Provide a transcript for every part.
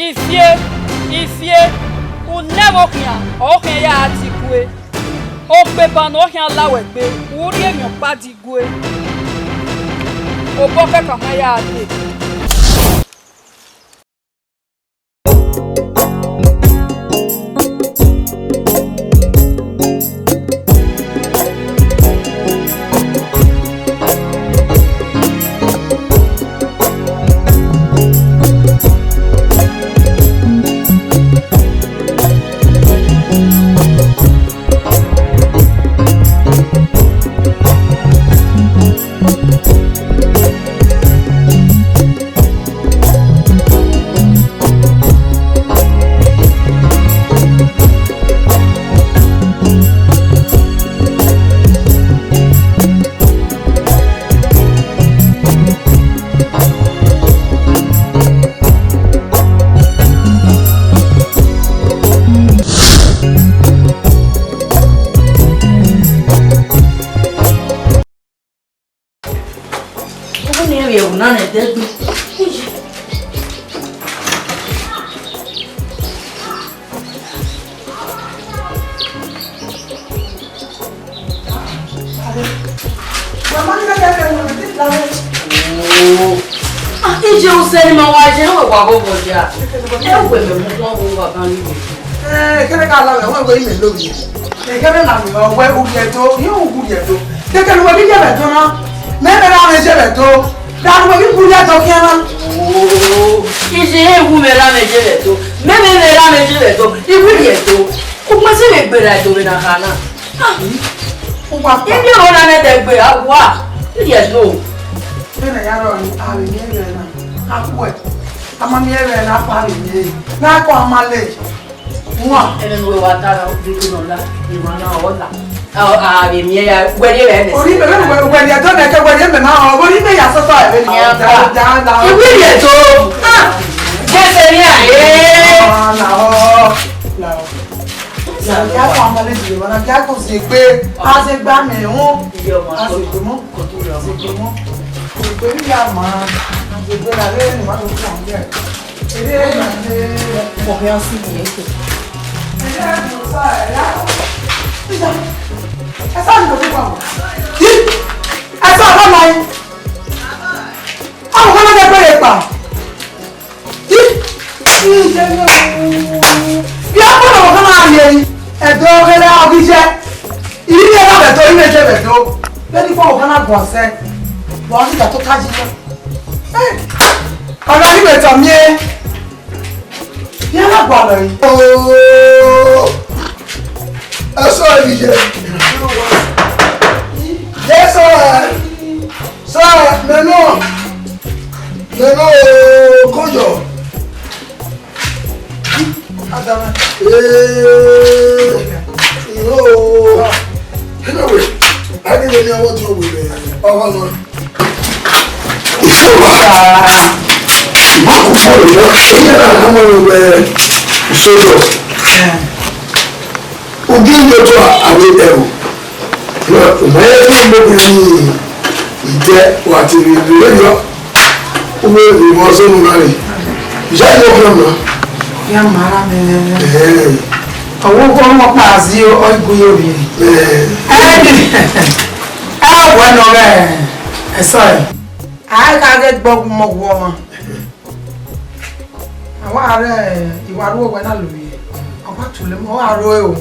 Ifie, ou never rien, aucun ya atigwe. O pepa no rien la wegbe, ou rien yon pas digwe. O bofe kama ya ade. I can't get bug more woman. I want you are when I lose. I want to them all royal.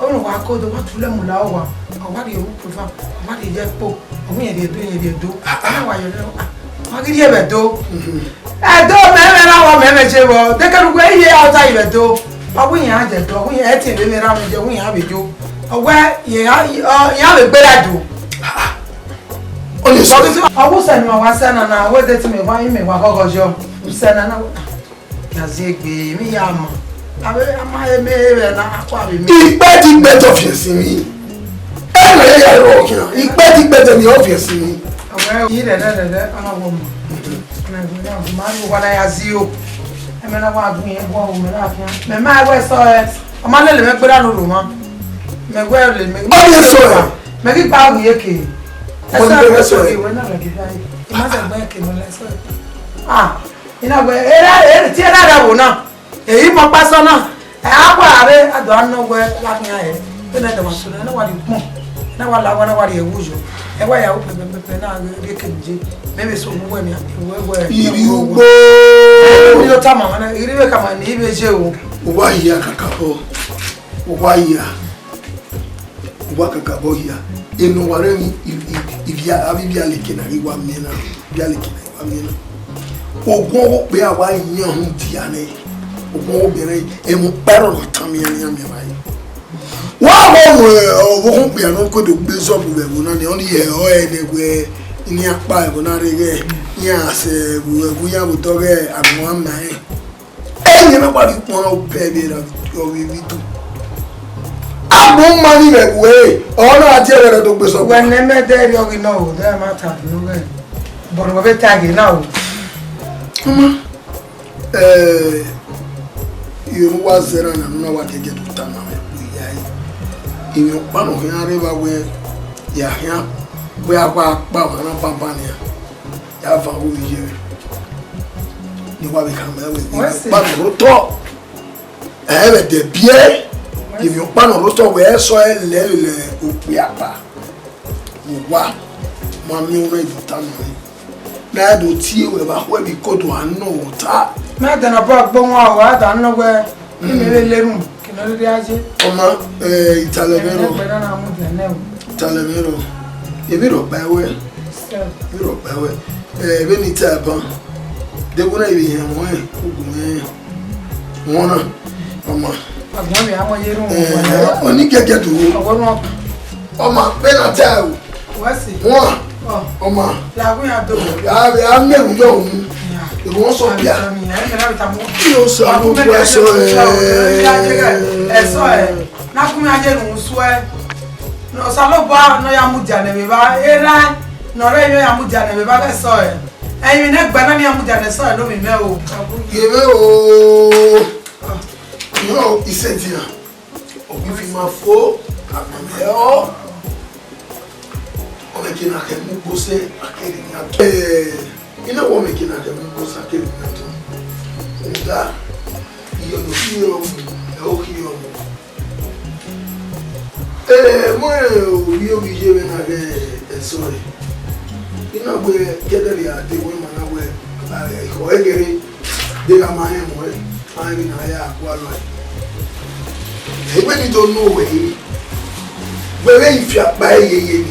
Oh, I call the what to them lower. Or what do you prefer? What is your poke? We are doing you do. I know why you know. What did you ever do? I don't remember manager. They can wait here outside the door. But we are the door. We are at it around the we have you. Where you have a better do. I was sending my son and I waited to me. Why me? What was your son and I? Yazigi, me, I'm a mayor and I quality. It's better of you see me. It's better than the obvious me. Well, you did a woman. What I ask you, I mean, I want me a woman. My wife saw it. I'm a little bit put on a room. My well, make it power the I saw it. We're not like it. It must have been. Ah, ina gbe era ti era da wo na èyí mo pa so na akwa are ado anno gbe la kan aye na da maso na wa di pon na wa la wa na wa di ewujo e wa ya o pepe na ge kenje maybe so mu we mi iri ugbo ni lo ta mama na iri be kama ni ibe je o wa ya kakabo wa ya wa kakabo ya enu ware mi ibia abibia lekena iwa miena bia lekena iwa miena ogun o pe awa yan hun ti ane ogun obìnrin e mo pero no tan mi ani ami bayi wa mo ogun pe anu ko do gbe so bu ego na ni oni ye o enegwe ni apa ego na rege ya se egu ya bu toge amu amna e me pa di pon o pe bi ra o wi tu amu mani megwe ona ati ere do gbe so when me there you know that matter no way but we be tag now you was there and I know what you get to tell me. In your pan of your river where you are here, we are back, Baba, Pampania. You have a who is here. You want to come there with me. Pan of Roto. I have a debut. If you pan of Roto, where soil lele upiapa. What? Mammy, ready to tell me. Na do tie we ba ho bi kodo anu ta na da na ba gbon wa da no we ni me lerum ki no ri aje o ma italemero na mu de ne italemero e bi ro ba we be ni ta ban de gona ibi hen wo ogun wona o ma agbon mi amo yeru oni gege do o ma be na ta o wasi won Oma la gun ya do ya meru yo mu e won so bia yo so anu gbe so so na kun ya je nu so no sa lo ba no ya mu ja ne be ba era no re yo ya mu ja ne be ba be so eyin ne gba na ni ya mu ja ne so lo mi me o ye me o yo isentia o bi fi ma fo akame o making a chemical say, you know what making a chemical say, that you're the hero, we'll be here and sorry. You know, we get the women away. They are my way. I'm in a one life. When you don't know where if you're buying.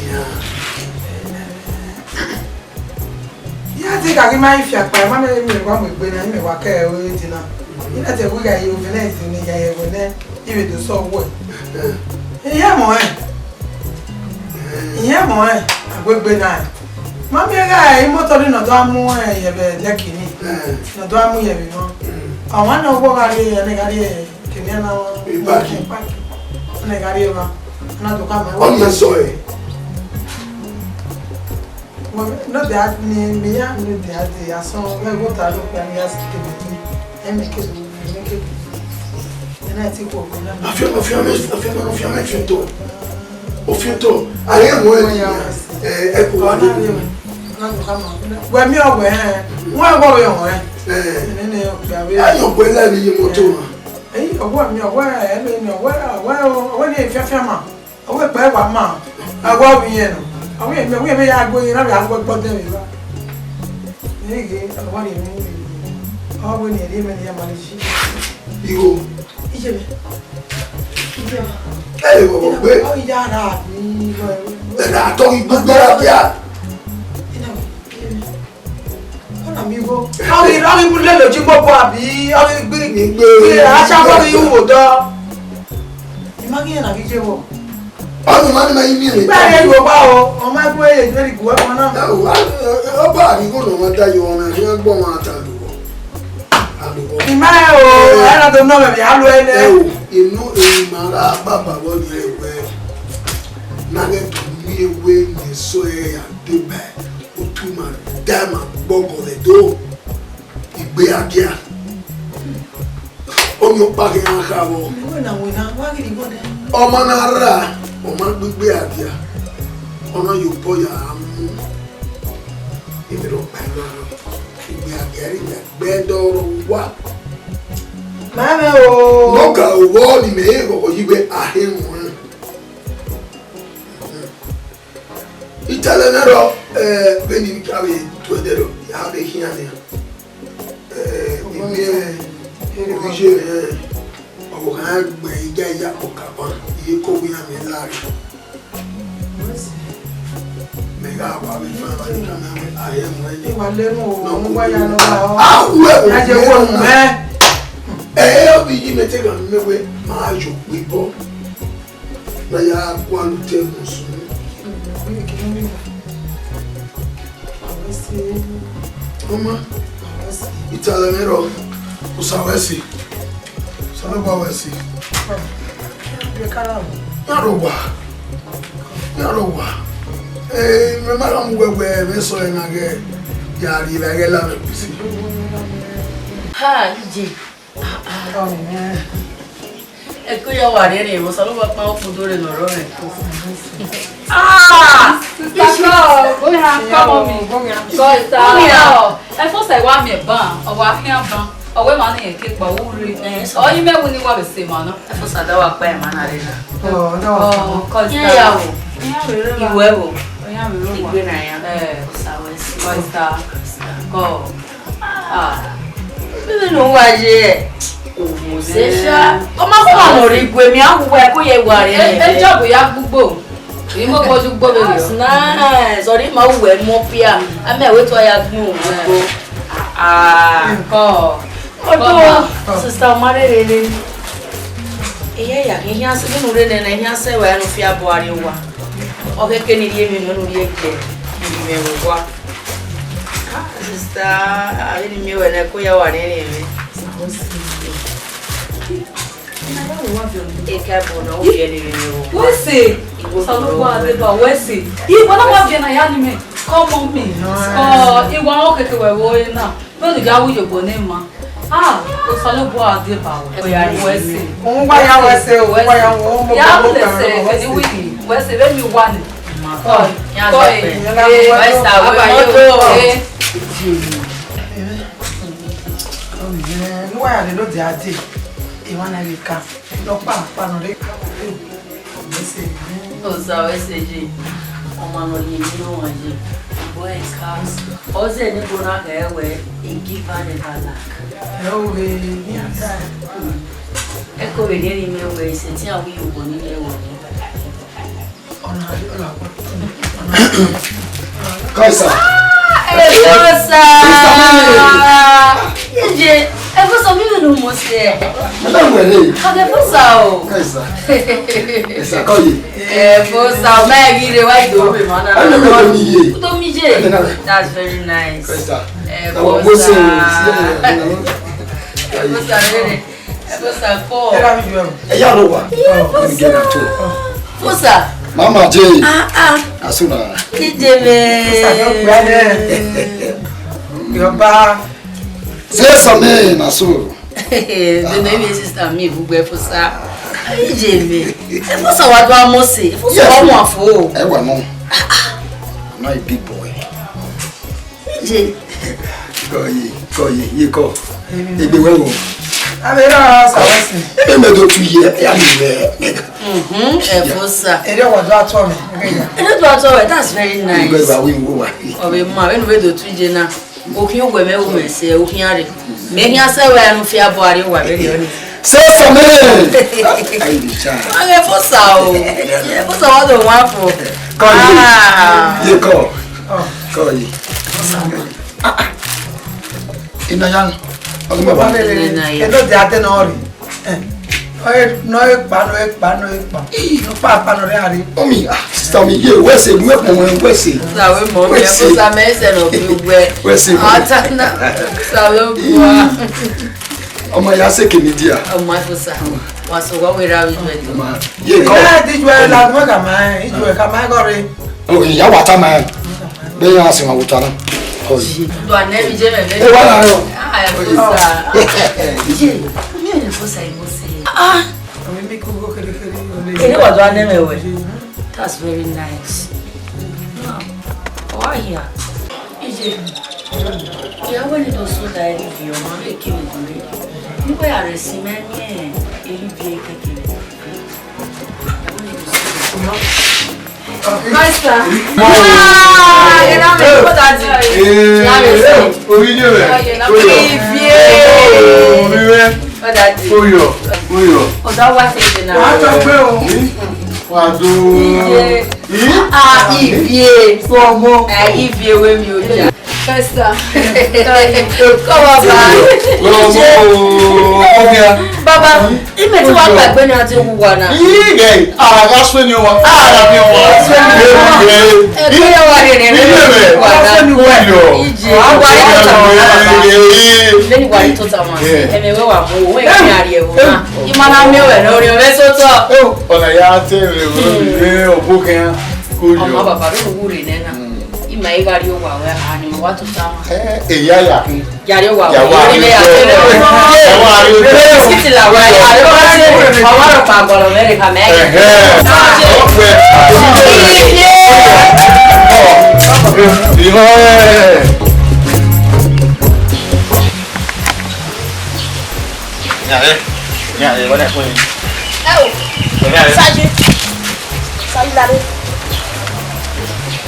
I think I can mind if you're by one of them, one with Benin, me walk away dinner. You know, the way you organize in the when then you do so well. Yeah, more. Yeah, more. I will be nice. Mammy, I am not only not done more, you have a lucky me. No, don't you know? I want to walk out here and I got here. Can you know? Be back and I got here. Not to come and sorry. No, that me, no, that I saw where what I look and yes, and make it. And I think, I feel I am when you are where, why go your way? I don't go let you motor. Eh, what me aware, and then well, when you have a I went by one man. I go in. We are going to have work, but there you are. What do you mean? How will you live in your money? You I told you, good girl. Amigo, how you put the jumbo puppy? How you big? I shall follow you, dog. Imagine a video. Oh, man, my mean, I go bow on my way, very good. Oh, Bobby, go no matter you want to hear Bomata. In my own, I don't know if you know, Papa, what you wear. Nugget to me away, you so and do back. O two man, damn, bog of the door. You be a gear. On your back in a cabo. Oh, Manara. O ma gbegbe adia ona yo boya amu imi ro pa lo igbe gari na bedoro wa Mama o. Noka wo ni me go yibe ahenwu. Italanero Benin kawe tuedero ya de hiane. EHIGIE o ha gbe ya okaban ye ko wi am lari. Mega wa mi fa ba ni na ahenwu ni. Wa lenu o mo wa ya no la o. Ah we Ya je wo me. EHIGIE me take on mewe ma jo wibo. Na ya kwa lutemu so. Mama, Italanero, usawesi. Salaba wesi. Yarowa. Remember mwewe meso enage yari bagela me bisi. Ha, Iji. Eko ya wari ni mo salaba pa o fudore loro re. Ah! Sister, go here, come on me. Sister, I first say wa me ban, o wa hian ban. O we ma na ke pa wuri. O yin me woni wa be se ma no. Efo sada wa pa e ma na re na. Oh, no. Cause Ya wo. Iwe wo. Oya mi ro wa. Igwe na ya. Usawesi. Sister. Go. Ah. Bibi no wa je. O sesha. O ma ko ma ri gwe mi awu e ko ye wa re. E job ya gbugbo. Èyí mo kojú gbọ́ bẹ́ẹ̀ yọ. Nice. Sorry ma wu e mo pia. Ame we to ya gun o. Kọ́. Odo. Sister Marere. Iye ya ki hian se nínú re na hian se wa no fi abo are wa. O keke ni rie mi no rie je. Mi me wo wa. Sister, a ni mi we na ko ya wa re mi. Wese, Salugbo Adeba, Wese. Ibo na wa bien na ya ni me. Come on me. Iwa o keke we wo na. No di ga wu yobo ne ma. Ah, o Salugbo Adeba. Wese. Mo wa ya wese o, wa ya wo mo. Ya wo se ke ni wi. Wese be mi wa ni. Ko. Ya so pe. Wese Wa ya de lo di ade. Iwana lika. Lo pa no re. Osa wese je. O ma no ni no wa je. Boy cars. O se ni go na ka ewe e give and back. Oh, ni ata. Eko we ni me we se ti awi ugo ni le wo. Ona ola ko. Kaisa. Osa. Je. Efo so mi no mo se. Madam wele. Ade fo sa o. Kaisa. Esa koyi. Fo sa ma gire wa Idowu be ma na. To mi je. That's very nice. Kaisa. Fo sa. Fo sa re. Fo sa ko. Era mi yo. Yarowa. Fo sa. Fo sa. Mama J. Asuna. Kijeme. Sa yo gba de. Yo ba. Say something, Nasu. The name is sister me gbogbo e fo sa. Kijeme. E fo sa wa do amose. E fo sa wa mo afo. Ewa no. I'm not a big boy. Kije. Ye ko. Ebe wewo. Amera sa wese. Ebe me do 2 years. Ya ni me. E fo sa. Ere wa do ato mi. E do ato we, that's very nice. Go ba we wo wa. Obe ma we no we do tuje na. Okin ogwe me wo me se okin are. Me hia se we anu fi abo are wa be ni. Say something. Ai di cha. Age fo sa o. E fo sa wa do wa fo. Ye ko. Ko yi. Ina yan. Ogmo ba. E lo di ate no ri. No e pa. No pa no re ari. Omi, sister mi ye wese mu epo mo wese. Sa we mo me fo sa me se no bi we. Wese. Ata na. Sa lo bua. Ọmọ ya se kemi dia. Ọmọ fo sa. Wa so wa we ra wi do. Ma ye ko. Ina di jwe la mo ka ma, ijwe ka ma go re. O ya wata ma. Be ya se ma wuta na. Oyi. Do anebi je me be. E wa la yo. Ah, fo sa. Je. Mi o le fo sa mo se. Mi mi ku go kere. Kini wa do aneme we. That's very nice. Why here? Ije. Yeah, when it was so that if your mom came to me, you were a cement, Master. Baba, you met one like when I do one. That's when you want.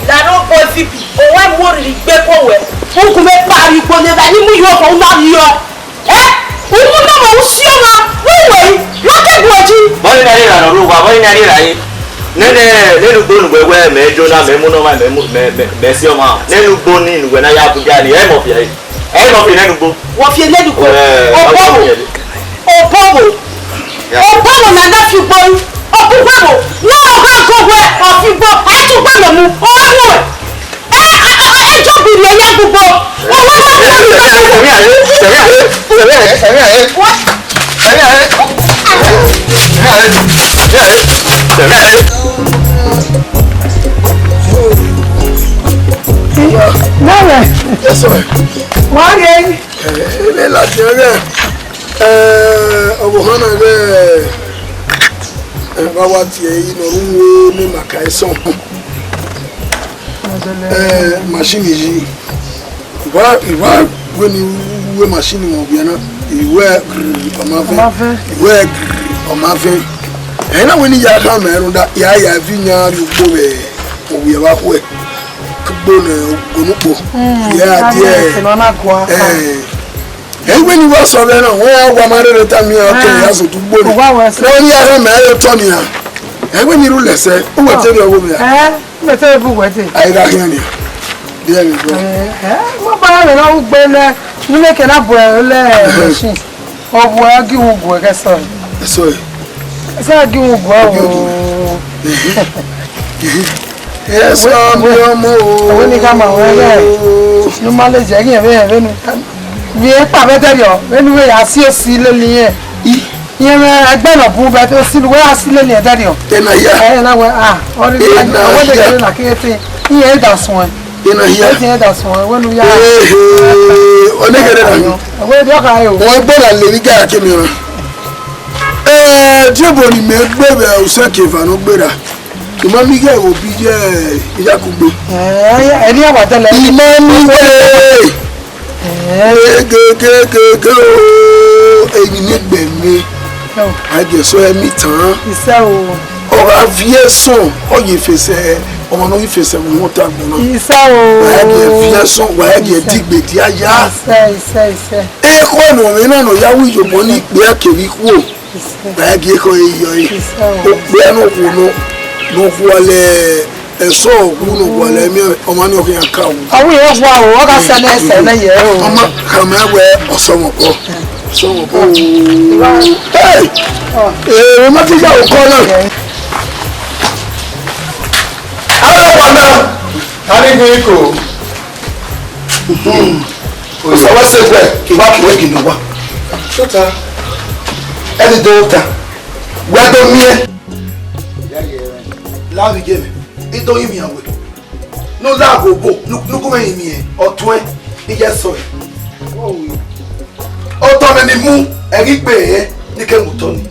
Laro boy fipi o wa mo ri gbe ko we o ku me pari ko ne ba ni mu yo ko ma ri yo o mu na mo si o ma we lo ke gboji bo ni na ri ra ru wa bo ni na ri ra yi ne lu gbo nu we me jo na me mu no ma me si o ma ne lu gbo ni nu we na ya buja ni e mo fi ne lu gbo wo fi le du ko o pobo na da fi gbo Opukwabo, no go where of you go. I to go mu. Ejo bi le ya gbogbo. Bawa tie ino ruwo ni makai son machine yi iwa when we machine mo bia na iwe omafe na when ya ka meru da ya vinya lugbo be owie ba ko kugbo na gonupo ya die when you was on there, why married a time here? Okay, as a two boy. No, you are a man, Tony. And when you less, who will tell you over there? I got here. There you go. You make an up machine. Oh, well, give you go, I guess. Sorry. I give you go. Yes, when you come away, no matter, Jackie, we pa better yo when we asisi le ni yen agbe no bu be to silu we asile ni daddy yo na ya na we o ri na we na kete yen da son na ya yen da son when we ya o ne gere na we do ka yo we gbe la le ri ga ke mi ran dibo ni me gbe be o se ke fa no gbera ima mi ge o bi je ijakugbe eni awa tele ima mi ge go ẹ̀yin gbe mi age so emi tan ise o ora vie son o ye fese ọmọ no fese mo ta gbo na ise o age vie son wa age digbe ti aya ise ko no mi na no ya wi jobo ni pe akeri ku o age ko iyo yi o pe no ku no fu ale eso ogunu wale mi ọmọ ni okin aka o awu ye wa o ka se na ye o ọmọ ka ma we osomopo hey ma ti ja o ko na ara wa na ari ni ko o so wa se gbe ki wa ki no wa sota e di do ta wa do mi e ya ye la bi game Ido imi awe no la gogo no ko me imi e otun e je so o to me ni mu e ri pe e ni ke mu to ni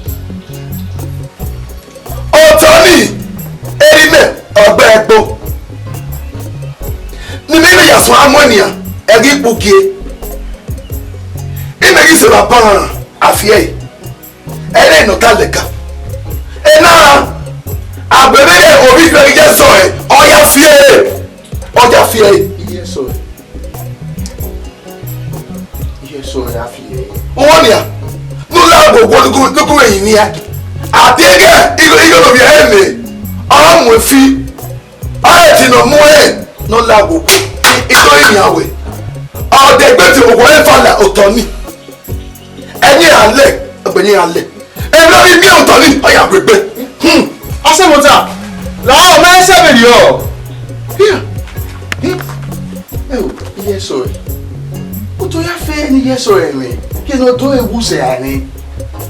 o to ni e ri me ogbe egbo ni me ya so amonia e ri pukie qui se va pas à fier. Elle est notable de cas. Et là, à bébé, on vit que les gens on y a fier. On y a fier. Yes, sir. Yes, sir, à fier. On y a. Nous là, nous pouvons y venir. À dire que, il nous vient aimer. Ah, mon fils. Ah, tu n'as moins. Nous là, il doit y venir. Ah, des bêtes, vous voyez faire la autonomie. Elle est en l'air. Elle est en l'air. Elle est bien autonomie. Elle est en bébé. Assez mon temps. Là, on a un serviteur. Yes, sir. O to ya fe ni yes, sir, mi. Ki no to ewu se ani.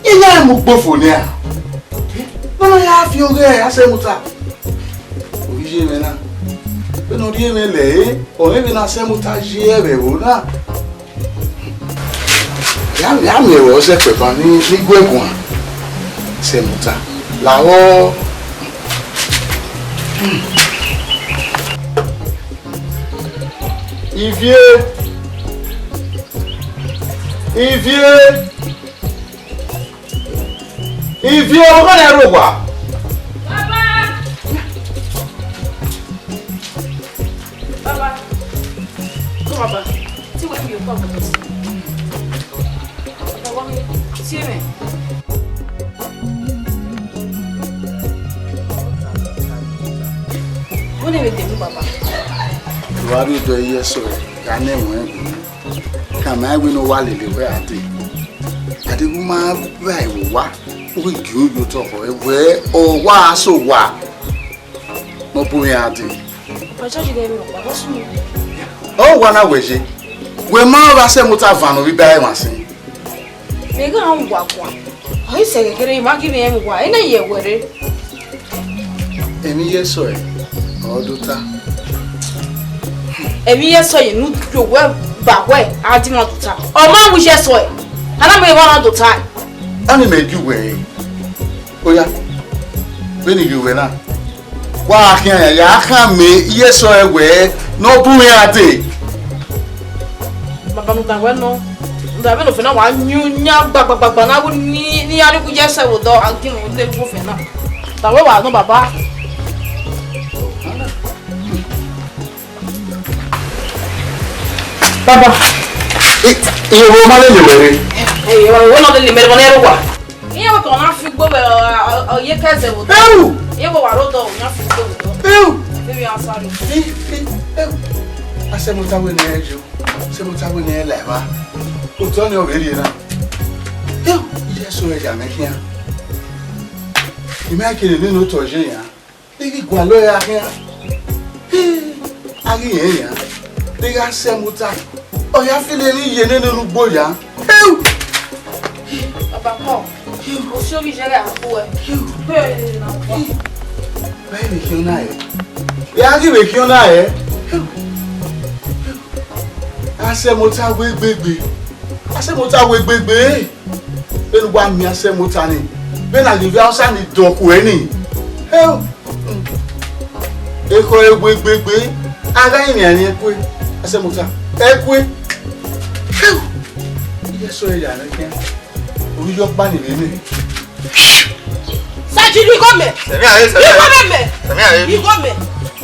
Iya mo gbofo ni a. No ya fi ore ase muta. Orije me na. Pe no ri me le, o me bi na se muta je ebe wo na. Ya me wo se pe kan ni gwegun. Se muta. Lawo Ivier, on va aller revoir. Papa, comment va? Tu vois qu'il y a pas de choses. Papa, tu es bien. Vous n'avez pas de papa. Wari do yeso ya na enwe kama egbe no wale le we ade ade guma ba iwa o gi ojo to ko ewe o wa so wa mo bu ya ade Papa, je vais me papa sunu. o wa na weje we ma ba se muta vanu bi ba e masin Me ga an gwa kwa. Ai se kekere ma gi me gwa. Ina ye were. emi yeso e o duta Emi ye so ye nu jo we ba we adi mo tuta. O ma wu je so e. Ana me wa na tuta. ani me ju we oya be ni ju we na wa kan ya kan me yeso e we no bu ya ade Baba no ta we no. Nda be no fe na wa nyunya gbagbagba na wo ni ari ku je se wo do anki mo te ku fe na. Ta we wa no baba. Baba. Iye wo ma le were. Wo no le mere mo na ru wa. Iye wo ko na fi gbo be ye ka se wo do. Iye wo wa ro do na fi gbo do. Baby asari. Ase mo tawe ni ejo. Se mo tawe ni ele ba. O to ni o be ri na. Iye so e ja me kian. Ime akere ni no to je yan. Igi gwa lo ya kian. Ari yen yan. Diga se mo ta. O ya fi le ni ye nínú rugbo ya. Baba ko. O si o bi jere apo e. Be na ko. Baby kion na e. Ya gi be kion na e. Ase mo ta we gbegbe. Ase mo ta we gbegbe. Enu gba mi ase mo ta ni. Be na give outside ni doku e ni. Eko e gbegbe. Aga yin ani ekwe. Ase mo ta. Ekwe. Yeso e ya na kian. Ori jo pa ni ni. Saji ri go me. Semi aye, semi aye. Ri go me. Semi aye. Ri go me.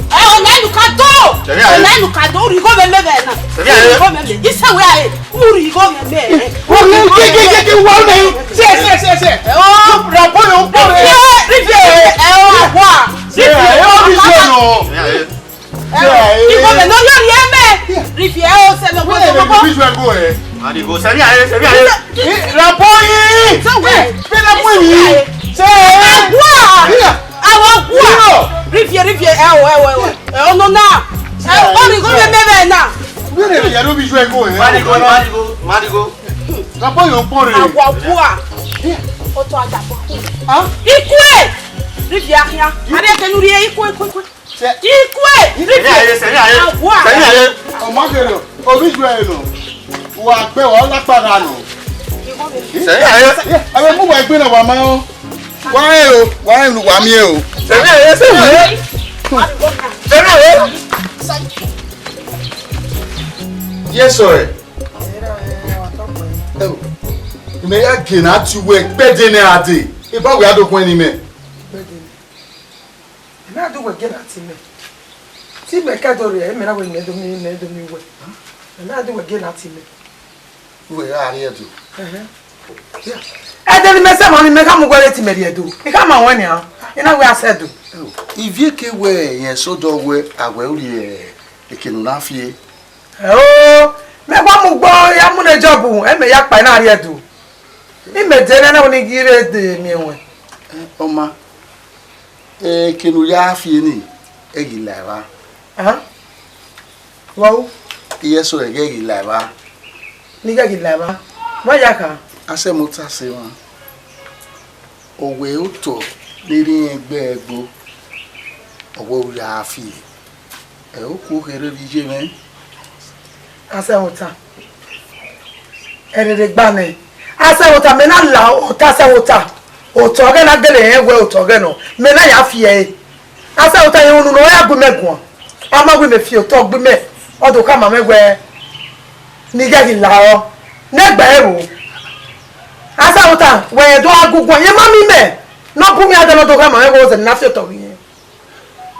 O na nu ka do. Semi aye. O na nu ka do ri go me me na. Semi aye. Ri go me. Ise we aye. Mu ri go me me. O ni ke wa me. Se. O Rapo yo po re. Ri o wa. Se aye o bi so no. Semi aye. Ri go me no yo ri e me. Ri o se lo go Where go. be we go e? Madi go. Semi aye, semi aye. Rapo yi. So we. Be na po yi. Se Àwọn wa. Rifie o no na. O ri go me na. Where be ya do bi so e go e? Madi go. Rapo yo po re. Àwọn wa. O to aja po. Ah? Ikwe. Rifie akia. Ade ke nu ri ikwe. Se Ikwe. Semi aye, semi aye. Semi aye. o ma ke lo. O bi so e no. Wa pe wa la para no. Semi aye. Abe mu wa gbe na wa ma o. Wa e lu wa mi e o. Semi aye, semi aye. Semi aye. Yes sir. me ya gena tu we pede ne ade. E ba we adokun ni me. Na do we gena ti me. Ti me ka do re me na we ne do mi we. Na do we gena ti me. We are here to. Yeah. I tell me say money me ka mo gwere ti me dey do. E ka ma won ni an. Ina we ase do. Ivie ke we yen so do we agwe ori ekenu na fie. Oh, me kwa mo gbo ya mu na job e me ya pa na re do. I me de na oni gire de mi won. Oma. Ekenu ya fie ni egila wa. Wow. Iye so egila wa. Ni ga gila ba. Mo ya ka. Ase mo ta se won. Owe oto liri egbe egbo. Owo ya fie. E o ku here bi je me. Ase wota. Erere gba ni. Ase wota me na la ota ase wota. Oto ge na gele egwe oto ge no. Me na ya fie. Ase wota ye unu no ya gbe megun. Ama gbe me fie oto gbe me. Odo ka ma megwe. Ni ga gila o. Negba ero. Asa wota we do agugun ye mami me. No pu mi adelo do ka ma megwe o se na fie oto yin.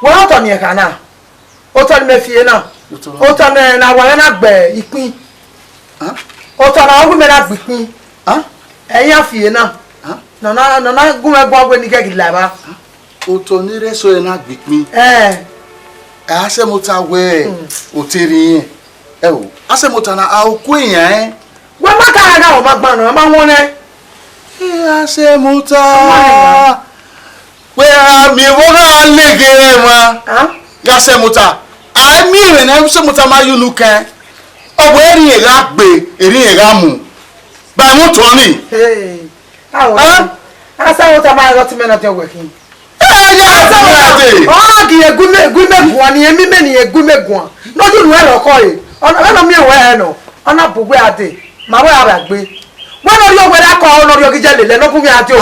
We oto ni e kana. Oto ni me fie na. Oto na wa na gbe ipin. Oto na ogun me na gbe ipin. Eyan fie na. Na gun me gbo gbe ni ke gila ba. Oto ni reso e na gbe ipin. Ase mo ta we oteri yin. E o, ase mo ta na aoku eyan we ma ka ga o ma gba na ma won ne. Ase mo ta. We mi wo ha legere ma. Ya se mo ta. A mi re na se mo ta ma yunu kan. Obo eri e ga gbe, eri e ga mu. Ba mo to ni. Asa wota ma got me na te working. Gi egume guan ni emi me ni egume guan. No ju we lo ko e. Ona mi we no. Ona bugwe ade. Ma we ara gbe. We no ri ogbe da ko no ri ogije lele no bu mi ade o.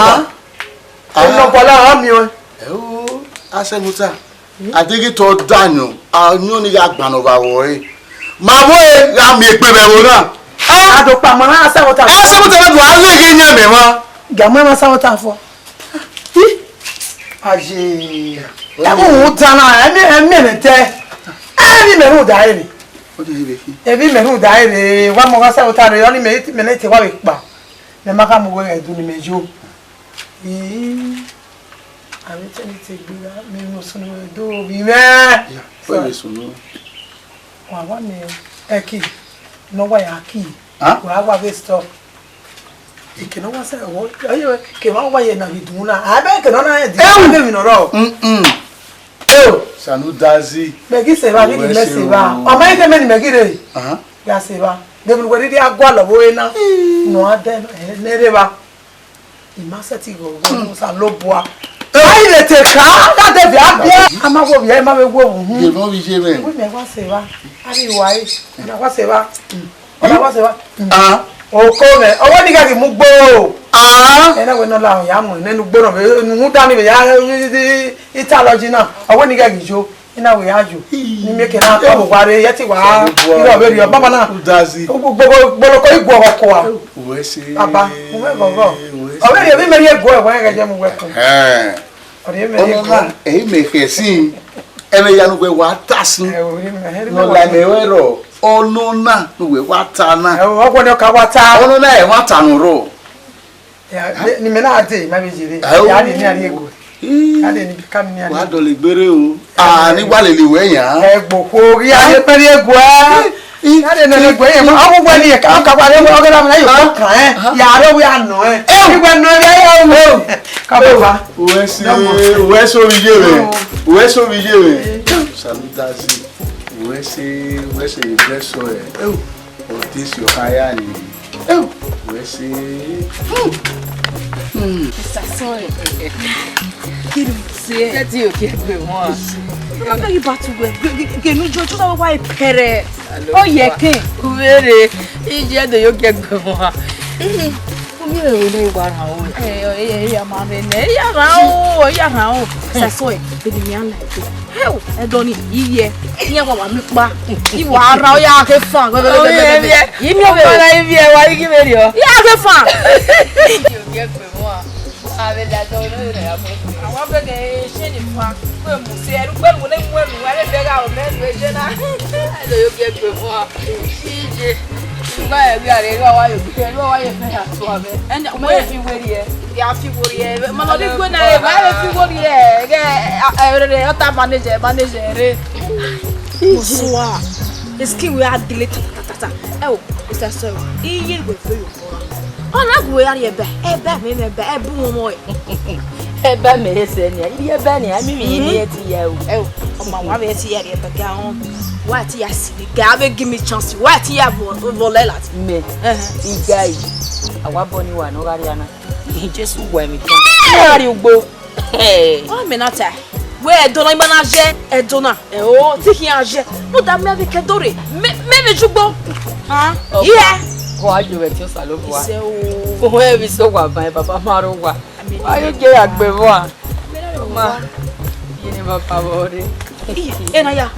No bola o mi o. Ase mo ta. Adigi to danu. Anyo ni ga gban over wo e. Ma wo e ga mi pe be wo na. Ado pa mo na asa wota. Ase mo ta na do alege nya me ma. Ga mo ma sa wota fo. Aje. Ya mo dana emi ne te. Emi me hu da emi. O de ibe ki. Ebi me hu da emi. Wa mo ga sa wota re oni me ne te wa be pa. Me ma ka mo we edu ni mejo. Ami te ni te gbe mi mo sunu do bi me. Ya, o le sunu. Wa me eki. No wa ya ki. Wa be stop. Ike no wa se wo ayo ke ma wa ye na biduna abe ke no na e di ke mi no ro Sanu dazi megi se ba ni me se ba o ma ke me ni megi re ya se ba de bu go di agwa lo bo na no ade ne re ba I ma se ti go go sa lo boa ai le te ka da de bi abia ama go bi ma be go hu je no bi je me we me wa se ba ari wa e na wa se ba ona wa se ba Oko me owo ni ga ki mu gbo ena we no la ya mu nenu gbo no be nu dani be ya italogy na owo ni ga ki jo ina we ya jo ni me ke na to bo ware ye ti wa iro be ri baba na gbolo ko igbo oko wa we se baba mo me gogo o be ri me ri ego e wa ga je mu we ko o ri me ri ego e me ke sin ene ya nu we wa tasin no la me we ro onu na nu we wa ta na o ni ka wa ta onu na e wa ta nu ro ni me na ate ma be jire ya ni ari ego ya ni bi ka ni ari wa do le gbere o ni wa le we yan egbo ko ri aye pe ri ego ya de na egbo yen o gbo ni e ka wa le o ga na yo kan ya ro we anu igbe no ri aye o ka baba we so bi je we salutazi we se beso e o this your higher ni we se sorry kiri se ti o ke gbe won o ka yi batu gbe nu jo so wa ipere o ye kin kubere ije do yo ke gbe won mi ò ní ìwà ra o. Ya ma me ne ya ra o. Sa so e be mi an la pe. Heu, e do ni iye. Iye wa mi pa. Ìwà ra o ya ke fan. Yi mi o be na iye wa yi ki be ri o. Ya ke fan. Yo ge pe mo a. Ave da do no re ya po. Àwọn be ke se ni fa. Pe mo se eru pe mo le mu elu wa le be ga o me lu e je na. Ai do yo ge pe mo a. Ije. Ba e bi are ro wa yo bi ro wa ye fe ato abe enya mo ye fi wori e ya fi wori e mo no di go na e ba e fi wori e ge e ota manager re mo so wa eski we a delete tata e o isa so iye go fe yo ona go ya ye be e bu mo mo e ba me ese ni iye ba ni ami mi ni e ti ye o ma wa be ti ye re be ga on what you see gabe give me chance what you have volela me guy awa boni wa no gari ana Jesus gwa mi kan gari ugbo o me na ta we dona imana je e dona e o ti ki anje no da me be kedore me jugbo yeah ko ajo we ti o salo wa o we bi so wa ban baba maro wa ayo je agbe wa ma yini baba bore e na ya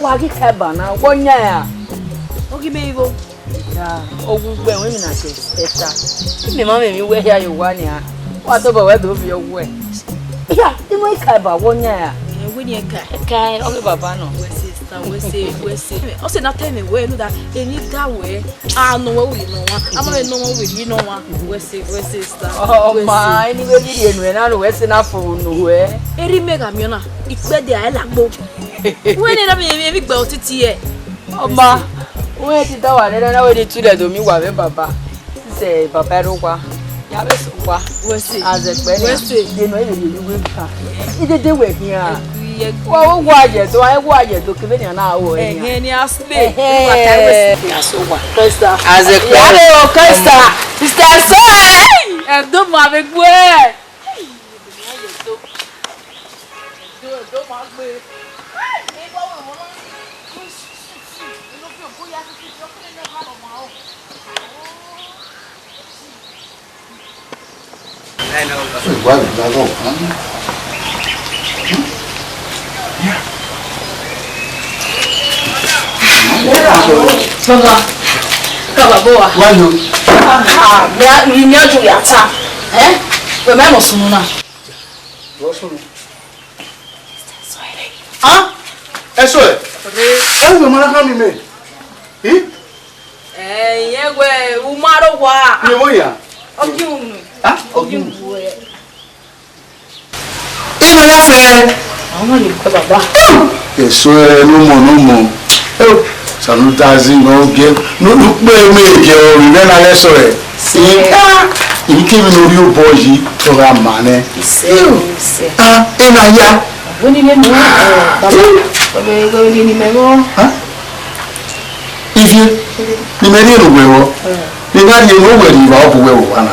wagi keba na wonya ya ogi meivo ya ogugbe we mi na se eta mi mama mi we ya yo wa ni a wa to ba we do fi owo e ya ti mo keba wonya ya we ni ka ogi baba no we say o se na tell me we no that eni ga we anu we wi no wa ama we no wa wi no wa we say star oh ma eni we di enu e na no we say na fo no we eri mega mi na ipe de ai lagbo we ni na mi gba otiti e oma we ti da wa na we di tu de do mi wa be baba se baba ro wa ya be so wa we say as e pe ni no e le we ka ide de we here wa wo aje to kebe ni na wo e ni asle wa ta we ya so wa Krista as e pe ya o Krista sister so e do ma be gbo e do ma gbe e bo wo mo no fi o boya ti ti o kele na ha lo ma o Igual, claro. Baba, kaba boa. Wano. Mi ajo ya ta. We me mo sunu na. Wo sunu. Ah? Eso é. É o mara kami me. Yewe umaro wa. Ni wo ya. Ogi unu. Ah, ogi unu. Ino ya fe. Àwọn ni ko baba. Eso é no mo. Salutazi no ge no pe me ge o ri na leso e. Ike mi no ri o boyi to ra mane. Ah, ina ya. Woni le no baba. Baba ni memo. Ife ni me ri no gwewo. Ni na ri no we ri ba o gwewo ana.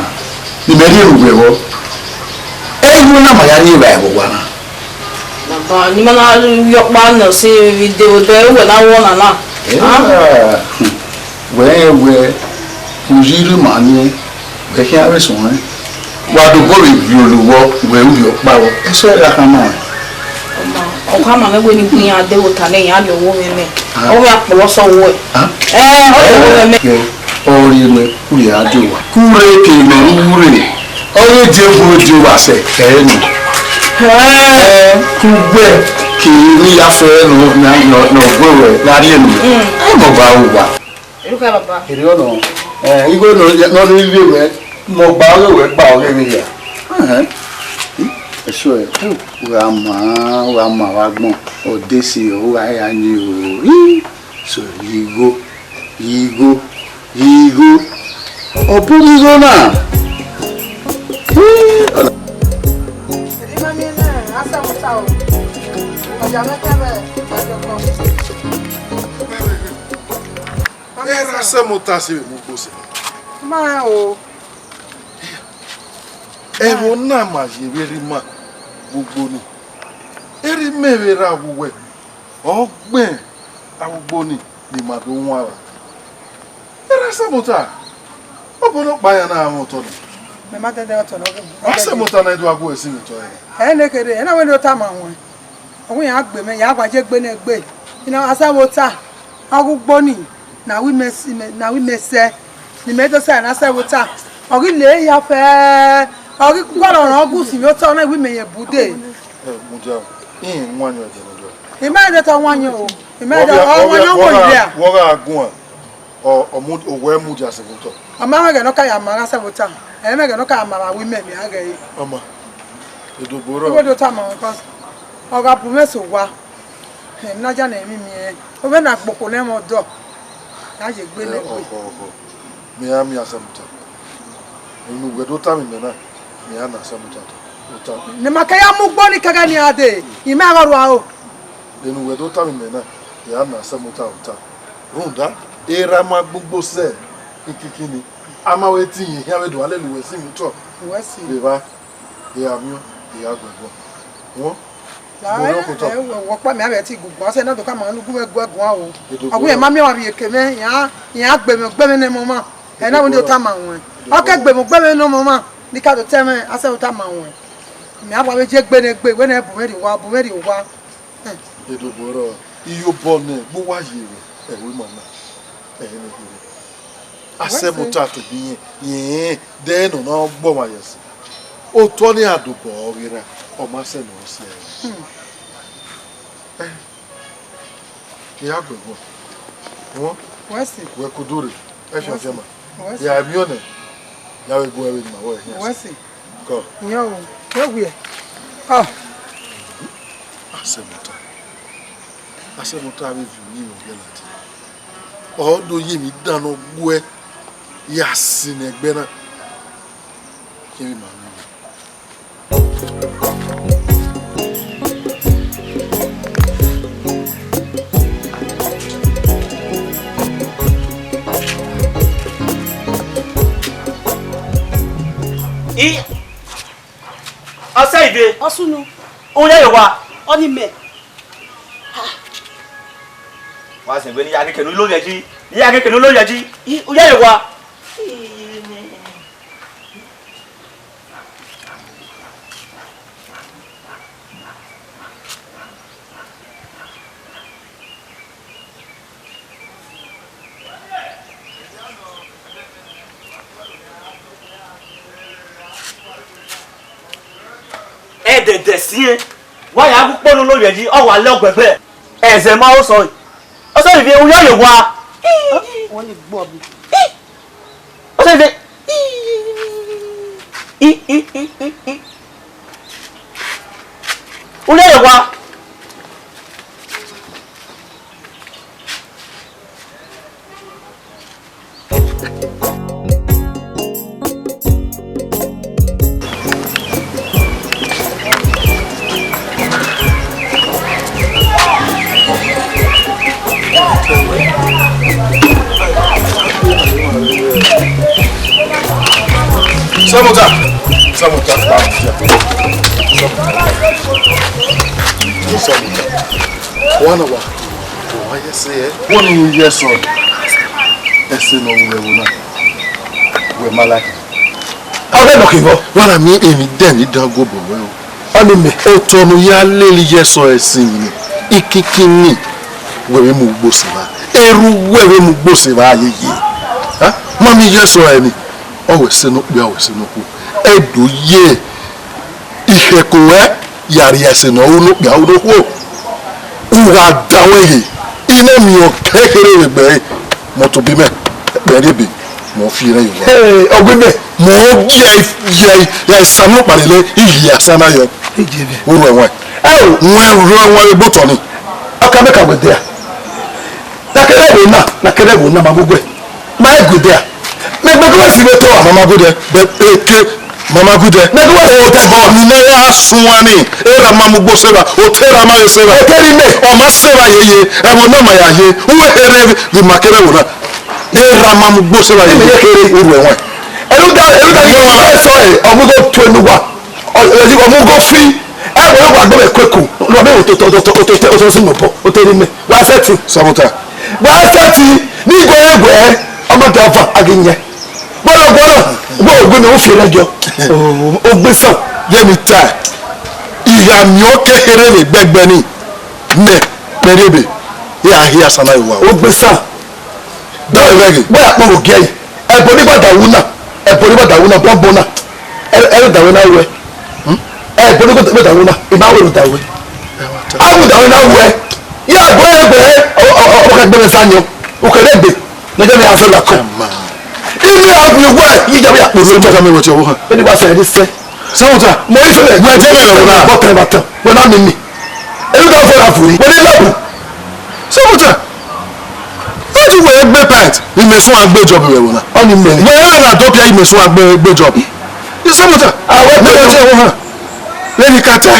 Ni me ri no gwewo. Eyu na ma ya ni ba e gwana. Baba ni mana yo pa no si video de we na wona na. We kujiri mani be ki are so han wa do bori bi oluwo we uri opa wo eso la kama o kama me we ni kun ya de wo ta le ya le wo me o ya polo so wo o me ori me uri adu wa kure ke me uri ori je bo ju wa se eni kugbe ki ni ya fe no gwe la ri enu ai mo ba wa Eruka baba. iri ono igo no ri we mo gba we gba o mi ya eso e wa ma wa gbon o de si o wa ya ni o so igo o bu mi go na Era essa mutação você. Mao. É uma magia verima buboni. Eri mevera buwe. Ogbe abuboni di madonwara. Samuta. Open up by an arm to My mother there to know. Samuta na do go esi mi to e. Nekede, na we no time awon. Awon ya gbe me, ya gbaje gbe na gbe. You know, Asawota, Agugboni, na we mese, ni me to say na Asawota. Ogi le ya fe, ogi gboro ran gusi mi o to na we me ye bude. Muja, nwanyo de no. Imagine that one o. Imagine all one wo ile. Wo ga agun owe muja se goto. Ama ga no ka ya mara Asawota. E me ga no ka mara we me aga yi. Mama. Edo boro. Wo do ta ma because oga promise wa. Na ja na emi mi e. O be na gboko le mo do. Na je gbe le gbe. Me am ya Samuta. Enu we do ta mi me na. Me ana Samuta. Ne makaya mu gbo ni kaga ni ade. Ime agaru a o. Enu we do ta mi me na. Ya na Samuta uta. Runda era ma gbogbo se ikikini. Ama we tin yin ya we do ale lu we si mi to. We si. Be ba. E amio, e agbegbo. Won wo pa mi abe ti gugu ase na do ka ma lu gugu egun awo. Agun e ma mi wa bi ekeme ya gbe me ne mo ma. E na wo do ta ma won. O ke gbe me no mo ma. Ni ka do teme ase o ta ma won. Mi aba we je gbe ne gbe we na bu me ri wa. Edo boro iyo bone gbo wa yere e we mama. E ni kiri. Ase mo ta to bi yin de no na gbo wa yes. O to ni adubo orira o ma se no se. Ya gbogbo. Won? Wesi. We kudure. E fi jama. Ya mi one. Ya we go we ma wo. Wesi. Go. Yo, we. Ah. Asemuta mi vi ni mo gelati. O do ye mi dan no gbo e. Ya sin egbe na. Kemi ma mi. Ide. Osunu. Oya yo wa. Oni me. Wa se gbe ni ya kekenu lo yeji. Ya kekenu lo yeji. Oya yo wa. De sien wa ya gu ponu lo yeji o wa le ogbegbe eze ma o so ife o yo wa Wọ́n lè gbọ́ bí. o so ife o le wa Samuta. One of why you say one years old. Ese no we na. We malaki. How they looking for? What I mean in den idan go bo we o. Oni me o to no ya leli yeso esin ni. Ikikini we mu gbo se ba. Eru we mu gbo se ba yeye. Ha? Mami yeso eni. O we se no pe o we se no ku. Edo ye Ikheko yari ese no unu gba unu ku uwa dawe ina mi o kekere egbe mo to bi me bere bi mo fi re yo Ogbebe mo ye sanu parele iyi asana yo ejebe uru enwe nwe egbo to ni aka me ka go there na kere go na magugwe ma go there me go si be to mama go there eke Mama good day. Nego o tebo mi na ya sunwani. Era mamu gbo seba. O tera ma ye seba. e teri me O ma seba yeye. E mo na ma ya ye. Uwe here vi makere wona. Era mamu gbo seba yeye. me kere Uru enwe. elu da you so omugo to enuwa. Omugo fi. E wo wa gbe kweku. Lo me o to si mo po. O teri me. Wa seti. Samuta. Wa seti ni go egwe. má dá fà agẹnyẹ gbọ́dọ̀ ògbé ni ó fi rẹ́jọ ó gbé sàn. yẹ́mi ta ìyá mi ó kékeré lè gbẹgbẹ ní mẹ pẹrẹbẹ yà á hí àsánà ìwà ó gbé sàn. bóyá pọ̀ ògì ẹ̀yìn ẹ̀bùn onígbàdàwù náà bọ́ǹbù náà ẹ̀rọ dàwé náà wẹ̀ ẹ̀bùn onígbàdàwù náà ìbáwò ló dàwé àwọn dàwé náà wẹ̀ yà á bóyá ẹgbẹ́ ọkàgbẹ́rẹ́ sáyẹn òkèlè gbé nígbà mi àfẹ́ làkọ́ ilé àbúrò yíjàmbá yà pòrò sọ́jà mi wọ̀ tí ọwọ́ hàn. ẹni bá sẹ́yìn ní sẹ́ sáwùtà mo ní fẹ́lẹ̀ wọ́n ti bẹ̀rẹ̀ wọn náà bọ́tẹ̀ bàtẹ̀ wọn náà mi nì ẹni bá fọ́ra fòrí wọ́n ní lọ́bù. sáwùtà wọ́n ti wọ̀ ẹgbẹ́ pint ìmẹ̀sùn àgbẹ̀jọ bẹ̀rẹ̀ wọn náà. wọ́n ní mẹ́rin. wọ́n yára nà dọ́pẹ́ ìmẹ̀sùn àgbẹ̀jọ. sáwùtà àwọn wọ́n ẹgbẹ́ ti wọ́n hàn lẹ́ni kàtà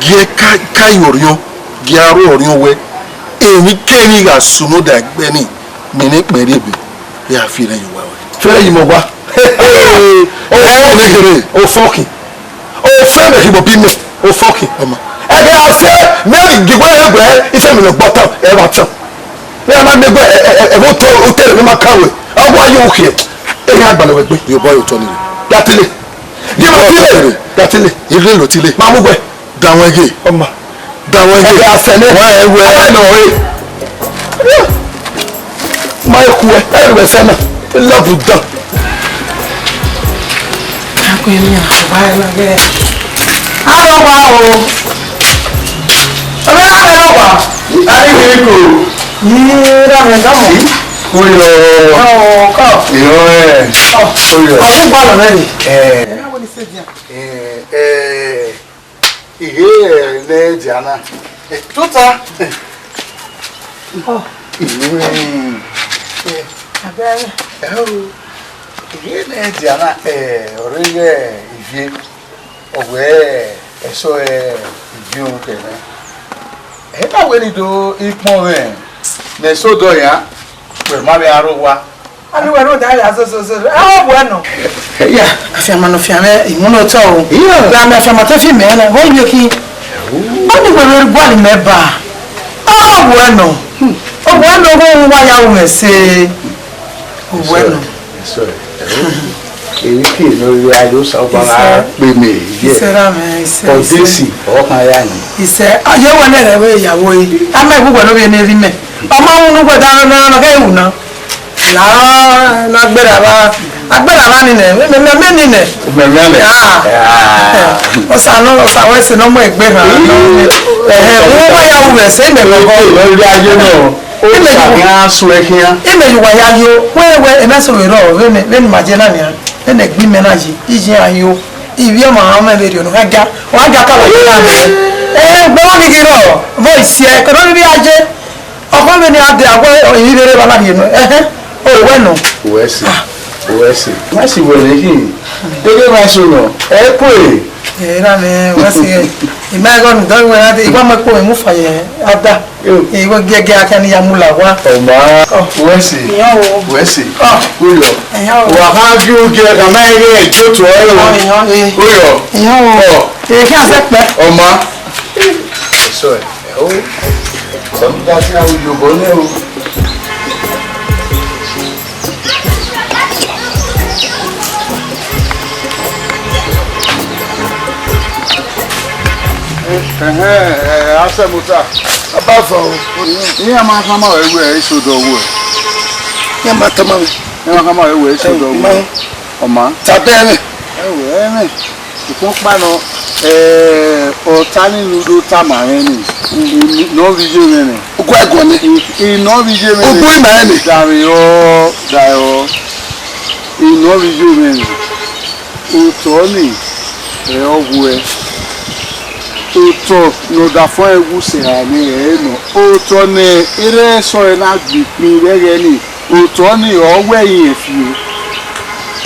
gíẹ káyọ̀rìọ́ gíẹ arúọ̀rìọ́ wẹ́ èyí kẹ́ni ìhà sùnúdà gbẹ́ni mẹ́ni pẹ̀rẹ́bì yà á fi rẹ̀ yìí wá wẹ́. fẹ́rẹ̀ yìí mọ̀ wá. o fọ́ọ̀kì o fẹ́ mẹ́kì bọ̀ bí mẹ́ o fọ́ọ̀kì. ẹgbẹ́ afẹ́ mẹ́rin gbígbọ́ ẹgbẹ́ iṣẹ́ mi lè gbọ́ tán ẹ bá tán ní ẹ máa ń gbẹgbẹ́ ẹ̀fọ́ tó o tẹ̀lé mi máa kàwé ọgbọ́n ayé òkè ẹ̀yìn àgbàlẹ̀ wẹ̀ gbé. yóò bọ́ yóò tọ́ nílé. gàtìlẹ̀ gàtìlẹ̀ ilé ló ti lé. máa mú gbẹ. dàwọn ẹgẹ. ọmọ dàwọn ẹgẹ. ẹgbẹ́ afẹ́ ní wọ́n ẹ wẹ́. ẹ lọ rí máa kú ẹ ẹ rẹ̀ sẹ́nà lọ́ọ̀bù dán. Arọ̀wá o. Ọbẹ̀ náà rẹ̀ wà. Ikheko. Yìí dàbẹ̀ dámọ̀. Kúyọ̀. Kọ́. Ìyọ̀ ẹ̀. Kúyọ̀. Ọ̀fun bọ́ọ̀lù náà ni. Ihe n'eji ana. Tụta. Abẹ́rẹ́. Ihe n'eji ana ọ̀rẹ́gẹ̀ ìfie ọ̀wẹ́ ẹ̀ṣọ́ ìfie òun kẹ̀lẹ́. Ẹ náà wẹ́n ní do ìpọ́n rẹ̀ n'ẹ̀ṣọ́ dọ̀ yá pẹ̀lú má bẹ arú wa. Aluwa ló dáa yà sososo. Ẹ wọ́n bu ẹnu. ẹ̀yà Àfihàn fìàmẹ́ ìmúlòtọ́ o. Làmì àfihàn tó fi mẹ́rin wọ́n yóò kí. Ó ní wẹ̀rẹ̀ bọ́ọ̀lù mẹ́ba. Ó bu ẹnu. Ó bu ẹnu owó wáyà ohun ẹ̀sẹ̀. Ó bu ẹnu. Èyí kì í lórí àìlóṣà ọba máa pè mí yẹ ọdẹ́sì ọkàn ya ni. Ìṣe ayéwo náà rẹ̀ wẹ̀ ìyàwó yìí. Àmọ́ ìgbúgbọ̀ ló bí ẹni rí mẹ́. Ọmọ òun ló gbọ́dọ̀ náà kẹ́ ìwù náà. Làwọn agbẹ́rẹ́ nínú ẹ̀ mẹ́mẹ́ nínú ẹ̀. Mẹ̀mẹ́lẹ̀. Ọ̀sán ẹ̀sìn náà mọ̀ ẹgbẹ́ hàn. Wọ́n wáyà ohun ẹ̀sẹ̀ ìmẹ̀mẹ̀ kọ́. Lórí ayé náà ó ṣàfihàn aṣọ ẹ̀kíyà. Ìmẹ̀yìn wáyà yó wẹ́wẹ́ ẹ̀mẹ́sọ̀rọ̀ ìrọ̀ lẹ́nu màjẹ́ náà nìyà lẹ́nu ẹ̀gbìn mẹ́ná yìí ìjì ayó ìwé ọmọ àwọn ọmọ ẹ̀rẹ́ ìrọ̀nù wọ́n á káwọ̀ yìí náà nìyẹn. Gbọ́dọ̀ ní kí rọ̀ bọ́ ìsì ẹ̀ kọ́dọ̀ níbi ajé ọkọ mi ni adé àgbọ̀ ìyíbẹ̀rẹ̀ bàbá nìyẹn òwe nù. Wẹ́sì wẹ̀rẹ̀ yìí gẹ́gẹ́ máa ṣe nà ẹ kú è. Ìrà mi wẹ́sì ìmẹ́gọ́nù dọ́gbẹ́ láti ìgbà mẹ́kọ́ ìmúfàyẹ̀ adá ìwé gẹ́gẹ́ akẹ́niyàmúlà wá. Ọ̀mà wẹ́sì kúyọ̀ wà á bí ó gẹ kàmá ẹgbẹ́ ìjótò ọ̀rọ̀ kúyọ̀ èké àfẹ́pẹ́. ọ̀mà ẹ̀ṣọ́ ẹ̀ ó sọ̀tún sí àwọn Yorùbá ní o. Asẹ́muta. abáfà o. Ní ẹ̀ máa kán máa ẹ̀wé ẹ̀ ṣòdò owó ẹ̀. ní ẹ̀ máa tọ́ mọ́ mi. Ní ẹ̀ máa kán máa ẹ̀wé ẹ̀ ṣòdò owó ẹ̀. Ọ̀mà. tàbẹ́rẹ̀. Ẹ̀wé ẹ̀rìn. Ìkún pàánù ọ̀tá nínú ló tà màá rẹ̀ nì. Ìnọ́bí jẹ́ mi nì. ogún ẹ̀gọ́ ni. Ìnọ́bí jẹ́ mi nì. ogún ìmọ̀ ẹ̀ nì. Dàyọ̀. Ìnọ́bí jẹ́ mi nì. Òtọ́ nì ẹ̀ ọ̀wọ́ ẹ̀. Òtọ́ lọ́dà fún ẹ̀wù sẹ̀hánì ẹ̀ nà. Òtọ́ ni eré sọ ẹ̀ náà gbìpín rẹ́rẹ́ ni. Òtọ́ ni ọ̀wẹ́ yìí fi o.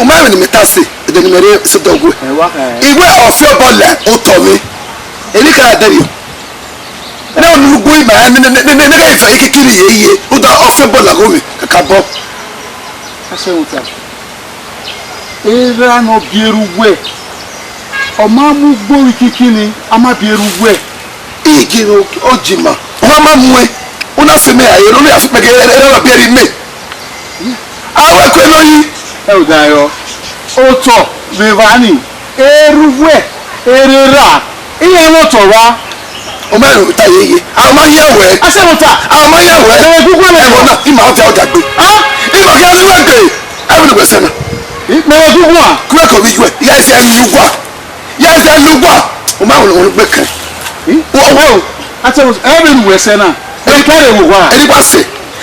ọmọ ẹ̀rìn ni mi ta sí ẹ̀dẹ̀ ni mi rí ṣètò ogún ẹ̀. ìwé ọ̀fẹ́ bọ̀lẹ̀ ó tọ̀ mi èyí kan àdẹ́rì o. ẹ̀dá wọn nínú gbó ìmọ̀ ẹ̀ nígbà ìfẹ́ yìí kékeré yẹ iye ó dá ọ̀fẹ́ bọ̀lẹ̀ àgọ́wé kàkà bọ́. Asẹ́wòtà eré àná bí eru wẹ̀ ọmọ amú gbórí kíkíni a má bí eru wẹ̀. igi ó jì mà wọ́n máa mú ẹ wọ́n náà fi mi àyè lórí àfipẹ́kẹ́ ẹ̀rọ bí ẹ̀rí mi Àwọn kò lóyún. Ẹ ò dayo. Ó tọ́ bevani. Eruwe erera. Iye mo to wa. O ma ro ta yeye. Àwọn ma yewe. Ase mo ta. Àwọn ma yewe. E gugu le E wona I ma o te o dagbe. Ah? I ma ga lu egbe. I will go sena. Me gugu wa. Kúrò kò wí jùwẹ̀. Yes, ẹ lugwa. Yes, ẹ lugwa. O ma wọ́n gbé kan. Wo. Ase mo e be nu we sena. E kare wo wa. Ẹni pa se.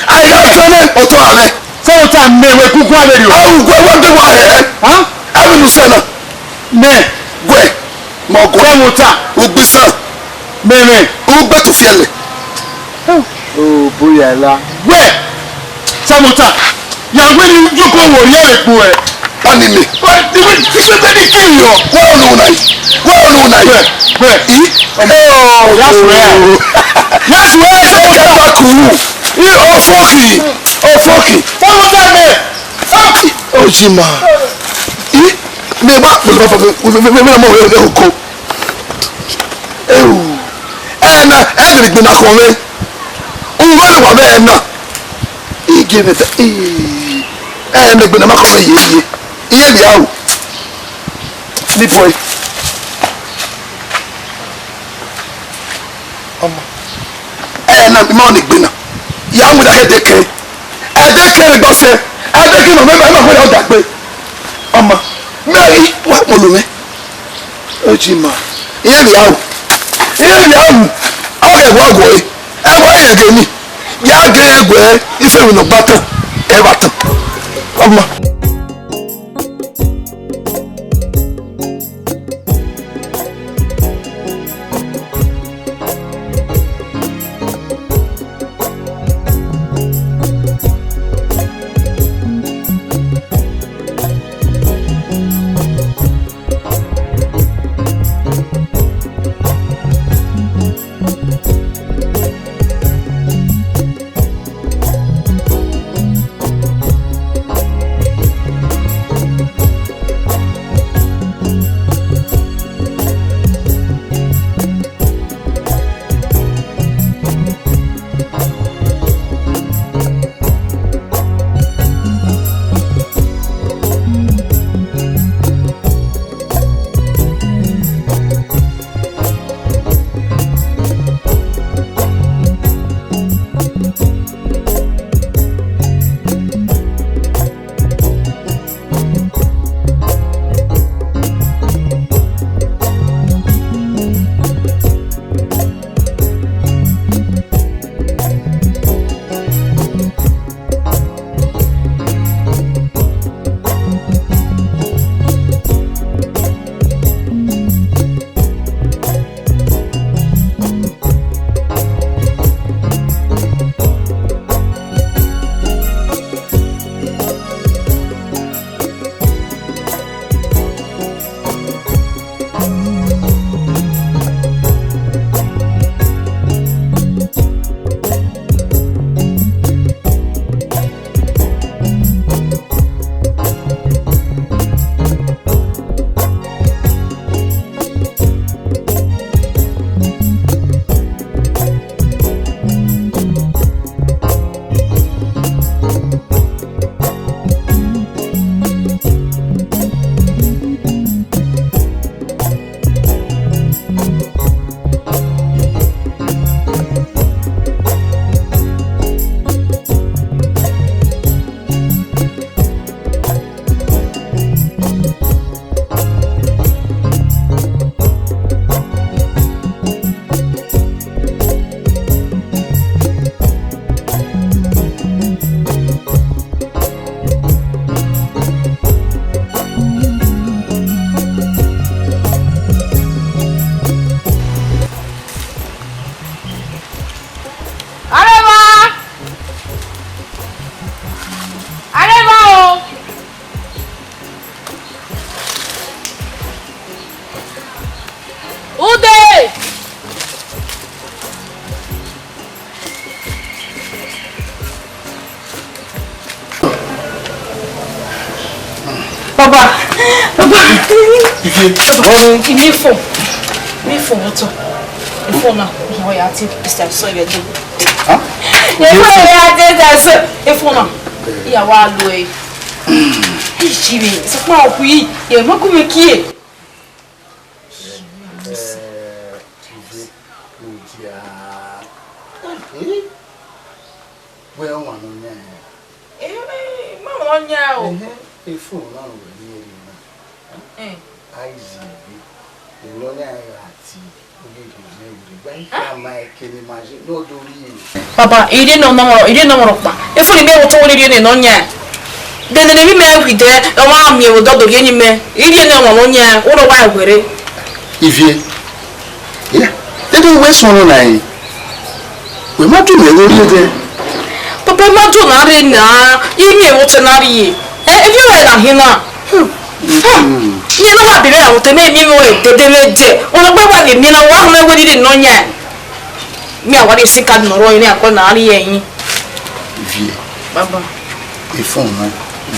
Ai ga tọ́lẹ̀ ọ̀tọ̀ ààrẹ. Se mo ta me we gugu ale ri o. Àwọn gbọ́ wọ́n gbé wa ẹ̀. Ah? I will sena. Me. Gbẹ́. Mọ̀ gbọ́. Se mo ta. O gbé sàn. Me. O gbé tó fi ẹlẹ̀. Oh boya la. We. Se mo ta. Ya gbe ni joko wo ye epo e. Wọ́n ní mi. Ṣé bẹ́ẹ̀ ni kí n yọ? Wọ́n lù náà yìí. Wọ́n lù náà yìí. Bẹ́ẹ̀. That's rare. That's rare. Ṣé o ṣe bá kúrú? Ó fọ́ọ̀kì. Ó fọ́ọ̀kì. Fọ́ọ̀mù tẹ́lẹ̀. Fọ́ọ̀kì. Ó jí ma. Mi bá pèlú ọ̀fọ̀ mi náà mọ̀ wẹ́rẹ́ oko. Ẹ na ẹ lè gbìnà kọ̀ mi. Òun wẹ́rẹ́ wà bẹ́ẹ̀ náà. Igi mi tẹ ẹ lè gbìnà má kọ̀ mi yéye. Iye bi awo. Ní pọ̀ yìí. Ọmọ. Ẹ na mi máa ní gbìnà. Ìyá ń wúdà ẹ̀ẹ́dẹ́kẹ́. Ẹ̀ẹ́dẹ́kẹ́ rẹ̀ gbọ́sẹ̀. Ẹ̀ẹ́dẹ́kẹ́ náà mẹ́fà ẹ̀fà fẹ́rẹ̀ ọ̀dà gbé. Ọmọ. Mẹ́rin wà pọ̀lù mi. Ó jí ma. Iye bi awo. Iye bi awo. Àwọn ẹ̀wọ̀ àgọ̀ yìí. Ẹ̀wọ̀ ayẹ̀ gẹ̀ ni. Yà á gẹ̀ ẹ̀gbẹ́ ife ìrìnà gbàtàn. Ẹ̀ bàtàn. Ọmọ. Baba, mi fò wọ́tọ̀. Ifo na, ìwọ ya ti Mr. So yẹ do. Ifo ya ti Mr. So. Ifo na, ìyàwó alo e. Ichibi, c'est pas un puits, il y a beaucoup de qui est. Papa, il est non, pas. Il faut les mettre autour de lui, non, then the me with there, I want me with the game. Il y a no one, all the while with it. If you, yeah, they don't waste one night. We might do it. Papa, my do not in now. You may want to marry. If you are here now, you know what? Be able to make me wait. They made it. On the way, you know what? I didn't know yet. Me, what is sick and no royal, I couldn't marry. Papa, if phone,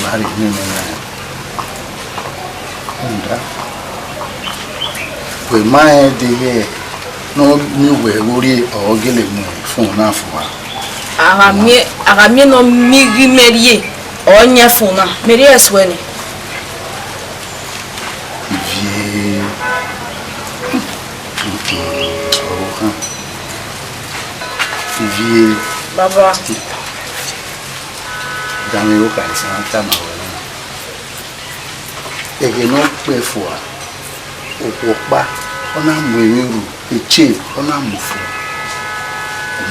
marry me. We might the no new way, worry or get a phone now for her. I mean, no me on your phone. Mary as well. Baba. Dans les occasions, et que non peut fois au pourquoi on a mouillé et tché on a moufou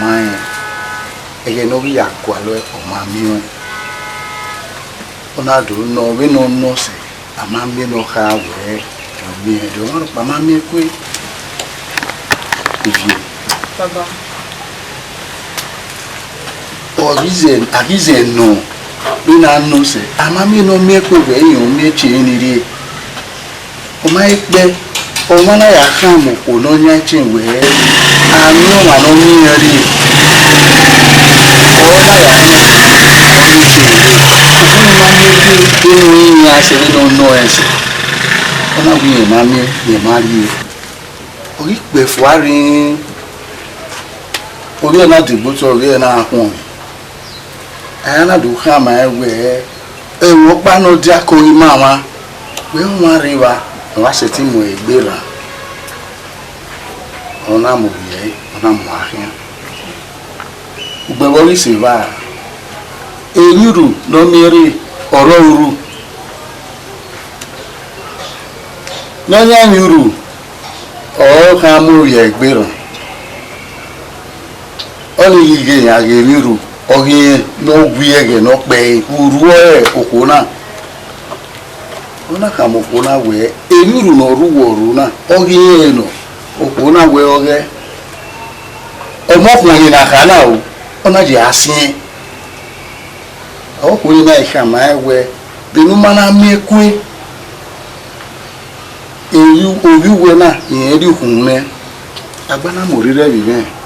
mais et que non y a quoi le on m'a mis on a de non mais non c'est à m'a mis nos cas ouais mais de on pas m'a mis quoi Baba Orize non Bina no se amami no meko we yin mi che nire o mai pe o mana ya kan mo ko no nya che we ami o ma no mi yari o ma ya ni che o ni ya se no no ese ona wi ma mi ye ma ri o ri pe fuari o ri na digbo to ri na ahun ana do kama ewe ewo pa no dia ko mama we won riwa wa se ti mo egbera ona mo ye ona mo ahia ugbe wo ri se va eyuru no mere oro uru no nya nyuru o ka mo ye egbera oni yige ya ge nyuru oge no gwiege no pe uruo okona ona kamo kona we eyuru no ruwo na oge no okona we oge omokun na kana o ona je asin okun na ikama we binu mana mekwe eyu owiwe na yen ri hunne agbana morire bibe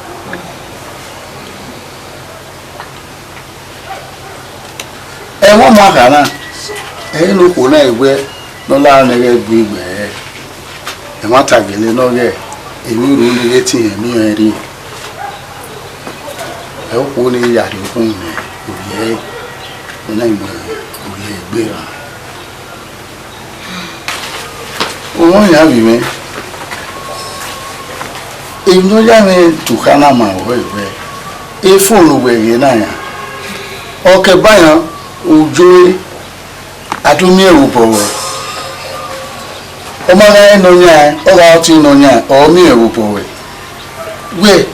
wọ́n mọ̀ àkàrà ẹ̀yìn ló kò náà ìwé lọ́la nẹ́gẹ́ gbígbẹ́ ẹ̀wọ́n tàgẹ̀lẹ́ lọ́gẹ̀ èmi rò ó lè tí ẹ̀mí ẹ̀ rí ẹ̀ kò ní yàrá òkun rẹ̀ òye ọ̀nà ìmọ̀ òye ìgbéra. wọ́n yà wí mẹ́ èyí ló yà mí tùkánà mà wọ́ ìwé ẹ̀ fóònù wẹ̀rẹ̀ náà yà ọ̀kẹ́ báyà ojo adumi erubo o ma ga no nya o ga oti no nya o mi erubo we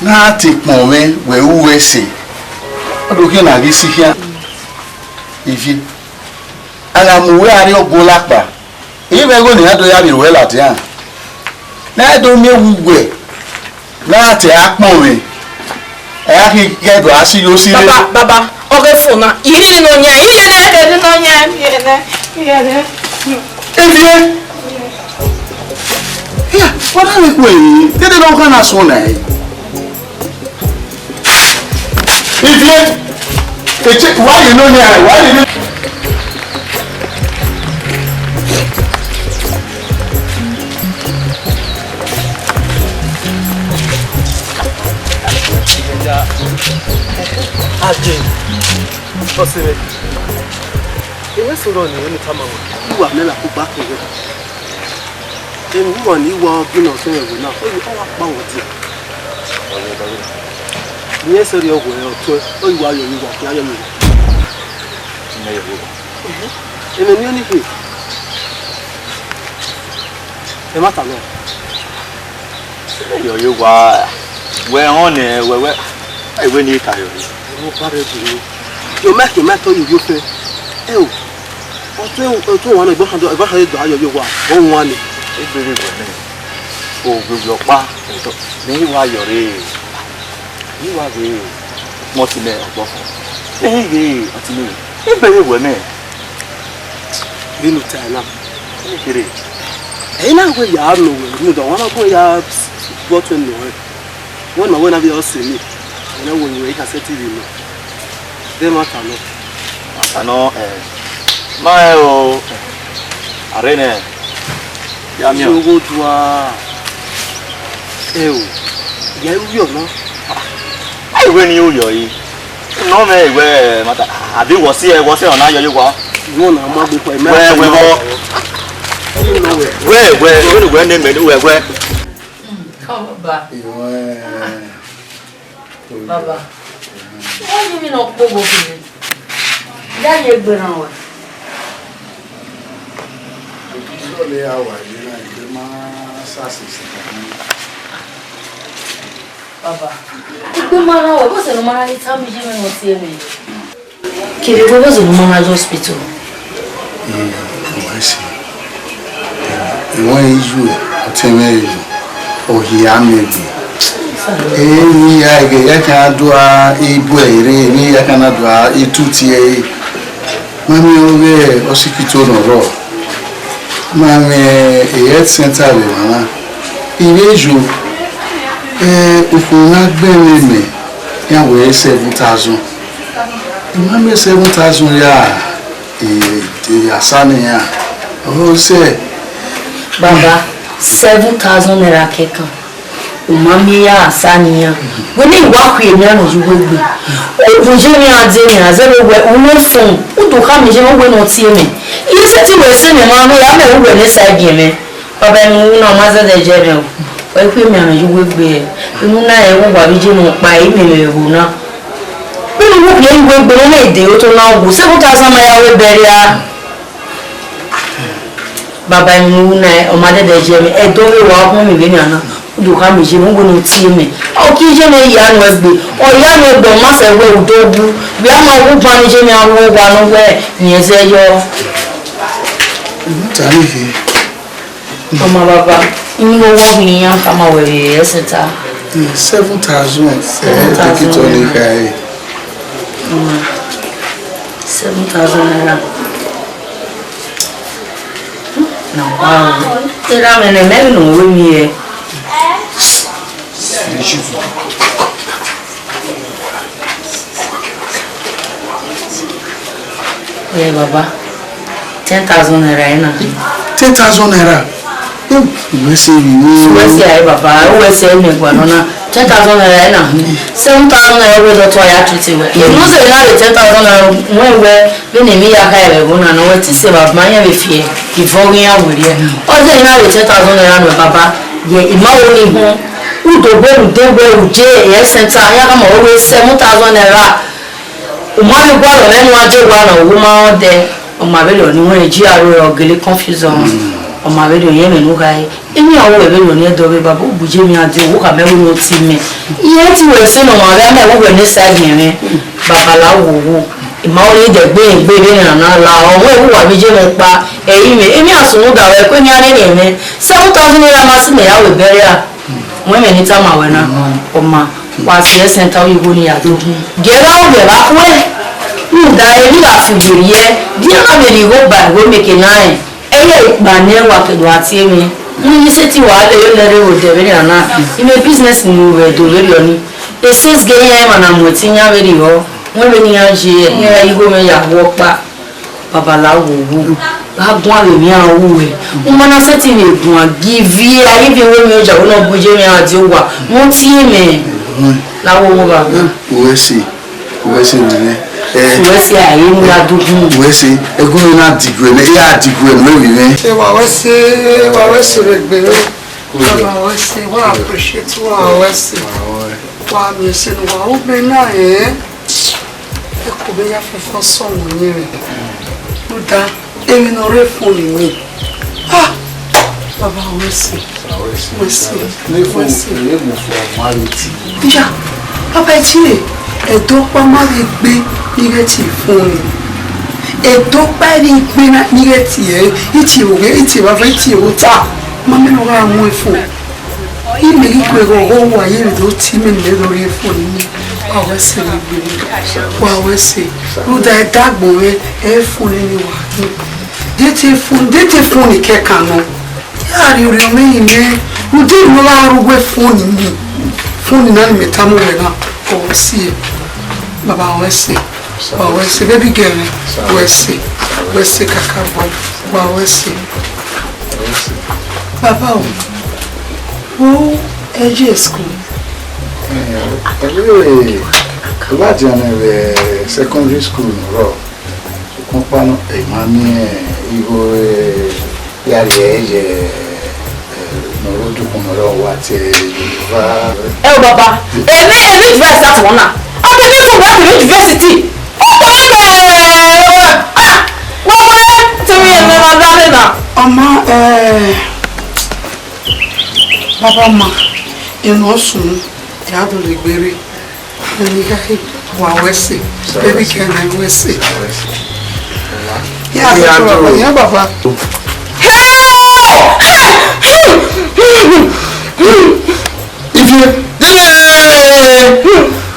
na ti pon we uwe se o do ki na gi sihia ifi ala mu we ari ogun lapa eyi me go ni ado ya bi we lati an na do mi ewugwe na ti apon we e a ki ge do asi yo si baba okay phone iri no nya iri no nya iri Evie yeah what are we doing they don't kana so na Evie why you know nya why you Again. Possible. Ewe soro ni eni tama wa. Iwa mela ku back ewe. Emi wo ni wo gino so ewe na. O wa pa wo ti. Ni e sori ogo e o to. O iwa yo ni wa ki ayo mi. Ni yo wo. Emi ni oni pe. E mata lo. Yo yo wa. We on e we. Ai we ni ka yo. Mo pare bi. Yo make to you fe. E o. O to wa na igbo do ayo yo wa. O wa ni. E bere bo ni. O gbogbo pa. Ni wa yo re. Ni wa re. Mo ti le ogbo fun. Re ati ni. E bere bo ni. Binu ta na. Ni kire. E na we ya no we. Ni do wa na ko ya what no we. When na be o se ni. Na wo ni we ka set TV no. Dem ata no. Ano ma o arene ya mi o go tua eu ya yo no ai we ni o yo yi no me we mata abi wo se ona yo yo wa no na ma gbe ko me we ne me we come back baba why you mean not go go ya ye gbẹran wa so le awa ni na ile ma sasi baba igbe mara wa bo se no mara ni tamu je me no ti eme kiri bo se no mara hospital o se won iju o te me o hi amebi ni ya ge ya ka doa ibu ere ni ya kana doa ituti e mami oge hospital no ro mami health center le mama irejo ukuna gbere me ya we 7,000 mami 7,000 ya asani ya o se baba 7,000 naira kekan umami ya asaniya woni wa ku emi anu ju gbegbe o je mi ade ni azero we uno fun o do ka mi je mo we no ti emi iye se ti we se mi ma no ya me we ni side me baba mi na ma za de je me o ku emi anu ju gbegbe inu na e wo wa bi je mo pa emi me wo na bi mo wo ye gbegbe no le de o to na wo 7,000 ma ya we bere a baba mi na o ma de je me e do we wa ku mi be ni ana do ka mi je mo go no ti me o ki je me ya no egbe o ya no do ma se we udobu bi a ma wo pa ni je me awo wa no we yen se yo tani fi o ma baba ni mo wo mi yan ka ma we eseta 7,000 take it on kai 7,000 naira no wow tira me ne me no we mi e yeah, baba 10,000 naira ina 10,000 naira we say ai baba we say me gwa no na 10,000 naira ina 7,000 naira we do to ya treat we you know say na 10,000 naira we be ni mi ya ka e be na no we ti say baba ya be fie before we ya we re o say na 10,000 naira no baba ye imawo ni ho udobo udegbe uje e center ya ka ma o we 7,000 naira umami gwa lo lenu aje gwa na owo ma de o ma be lo ni won ji aro ogele confusion o ma be lo yen me nu kai emi awo be lo ni edo be baba ubuje mi ade wo ka me wo no ti me iye ti we se no ma be me wo ni side me baba la wo ìmáwó ní ìdẹ̀gbé ìgbé ìrìnà la ọwọ́ ìwúwà méjì mẹ́ pa ẹ̀yìn mi èmi àsùnwúgà rẹ̀ pé ní arẹ́rẹ̀ mi 7,000 naira máa sí mẹ́yàwó ìbẹ̀rẹ̀ à wọ́n mẹ́ ní táwọn àwẹ̀ náà ọmọ wà sí ẹsẹ̀ ńta òyìnbó ní yàtọ̀ gẹ̀ẹ́rẹ́ ó bẹ̀ bá pẹ́ nígbà ẹni àfùjò yẹ bí ẹ̀ka mi rí ìwọ́gbà ìwé mẹ́kẹ̀ náà ẹ̀yẹ ìgbà ní ẹwà kẹ̀dọ̀ àti ẹ̀mí ní iṣẹ́ tí wàá lè yóò lẹ́rẹ́ òdè rẹ̀ náà ìmẹ̀ bísínẹ́sì ni mo rẹ̀ dò lórí ọ ní èsì gẹ̀ẹ́yẹ ẹ̀ mà nà mọ̀ tí yá rẹ̀ yọ wọ́n lè ní àjẹ́ ẹ̀yà igbó mẹ́yà wọ́pá babaláwo wo agun àwèmí àwọn ẹ̀ wọ́n mọ́ná sẹ́tì lè gùn àgíví ayébíwé mi ọjà wọn náà bójú mi àti wà wọ́n tí èmẹ̀ láwọ́ owó bàbá. òwe sí nìyẹn wesi ayi mu adugu wesi egu na digwe ne ya digwe no wi ne e wa wesi regbere wa wesi wa appreciate wa wesi wa mi se no wa obe na e ko be ya fofo so won yin o da emi no re fun mi baba wesi ne mo fo mariti ya papa ti Edo pa ma le gbe nireti fún ni Edo pa le gbe na nireti iti o wa fe ti o ta ma me lo ra mu fún i me ri pe ro wa ye do ti me le lórí fún ni wa se le gbe wa we se lu da dagbo re e fún ni wa ni dete fún ni ke kan no ya ri ri me ime lu di mo la ru gbe fún ni na me ta mo re na o si Baba wesi baby girl wesi kakabo wa wesi Baba o EHIGIE school láti ọ̀nà secondary school rọ̀ ṣùgbọ́n pánú ẹ̀mọ́ ní ihò yàrá ẹ̀yẹ nọ̀rọ̀dùkùn ọ̀rọ̀ wa ti yorùbá. ẹ o bàbá èmi ìfẹ́ ìsàtì wọn náà ọkọ̀ ní ìfún wọ́n kìí yunifásitì ó kọ́ ní wọ́n wọ́n tẹ̀wé ẹ̀mí máa dání náà. ọmọ bàbá ma inú ọ̀sùn ìyáàdó lè gbére ẹni káàkiri wà wẹ́sì bébí kẹ́nà wẹ́sì. yá bàbá. Ife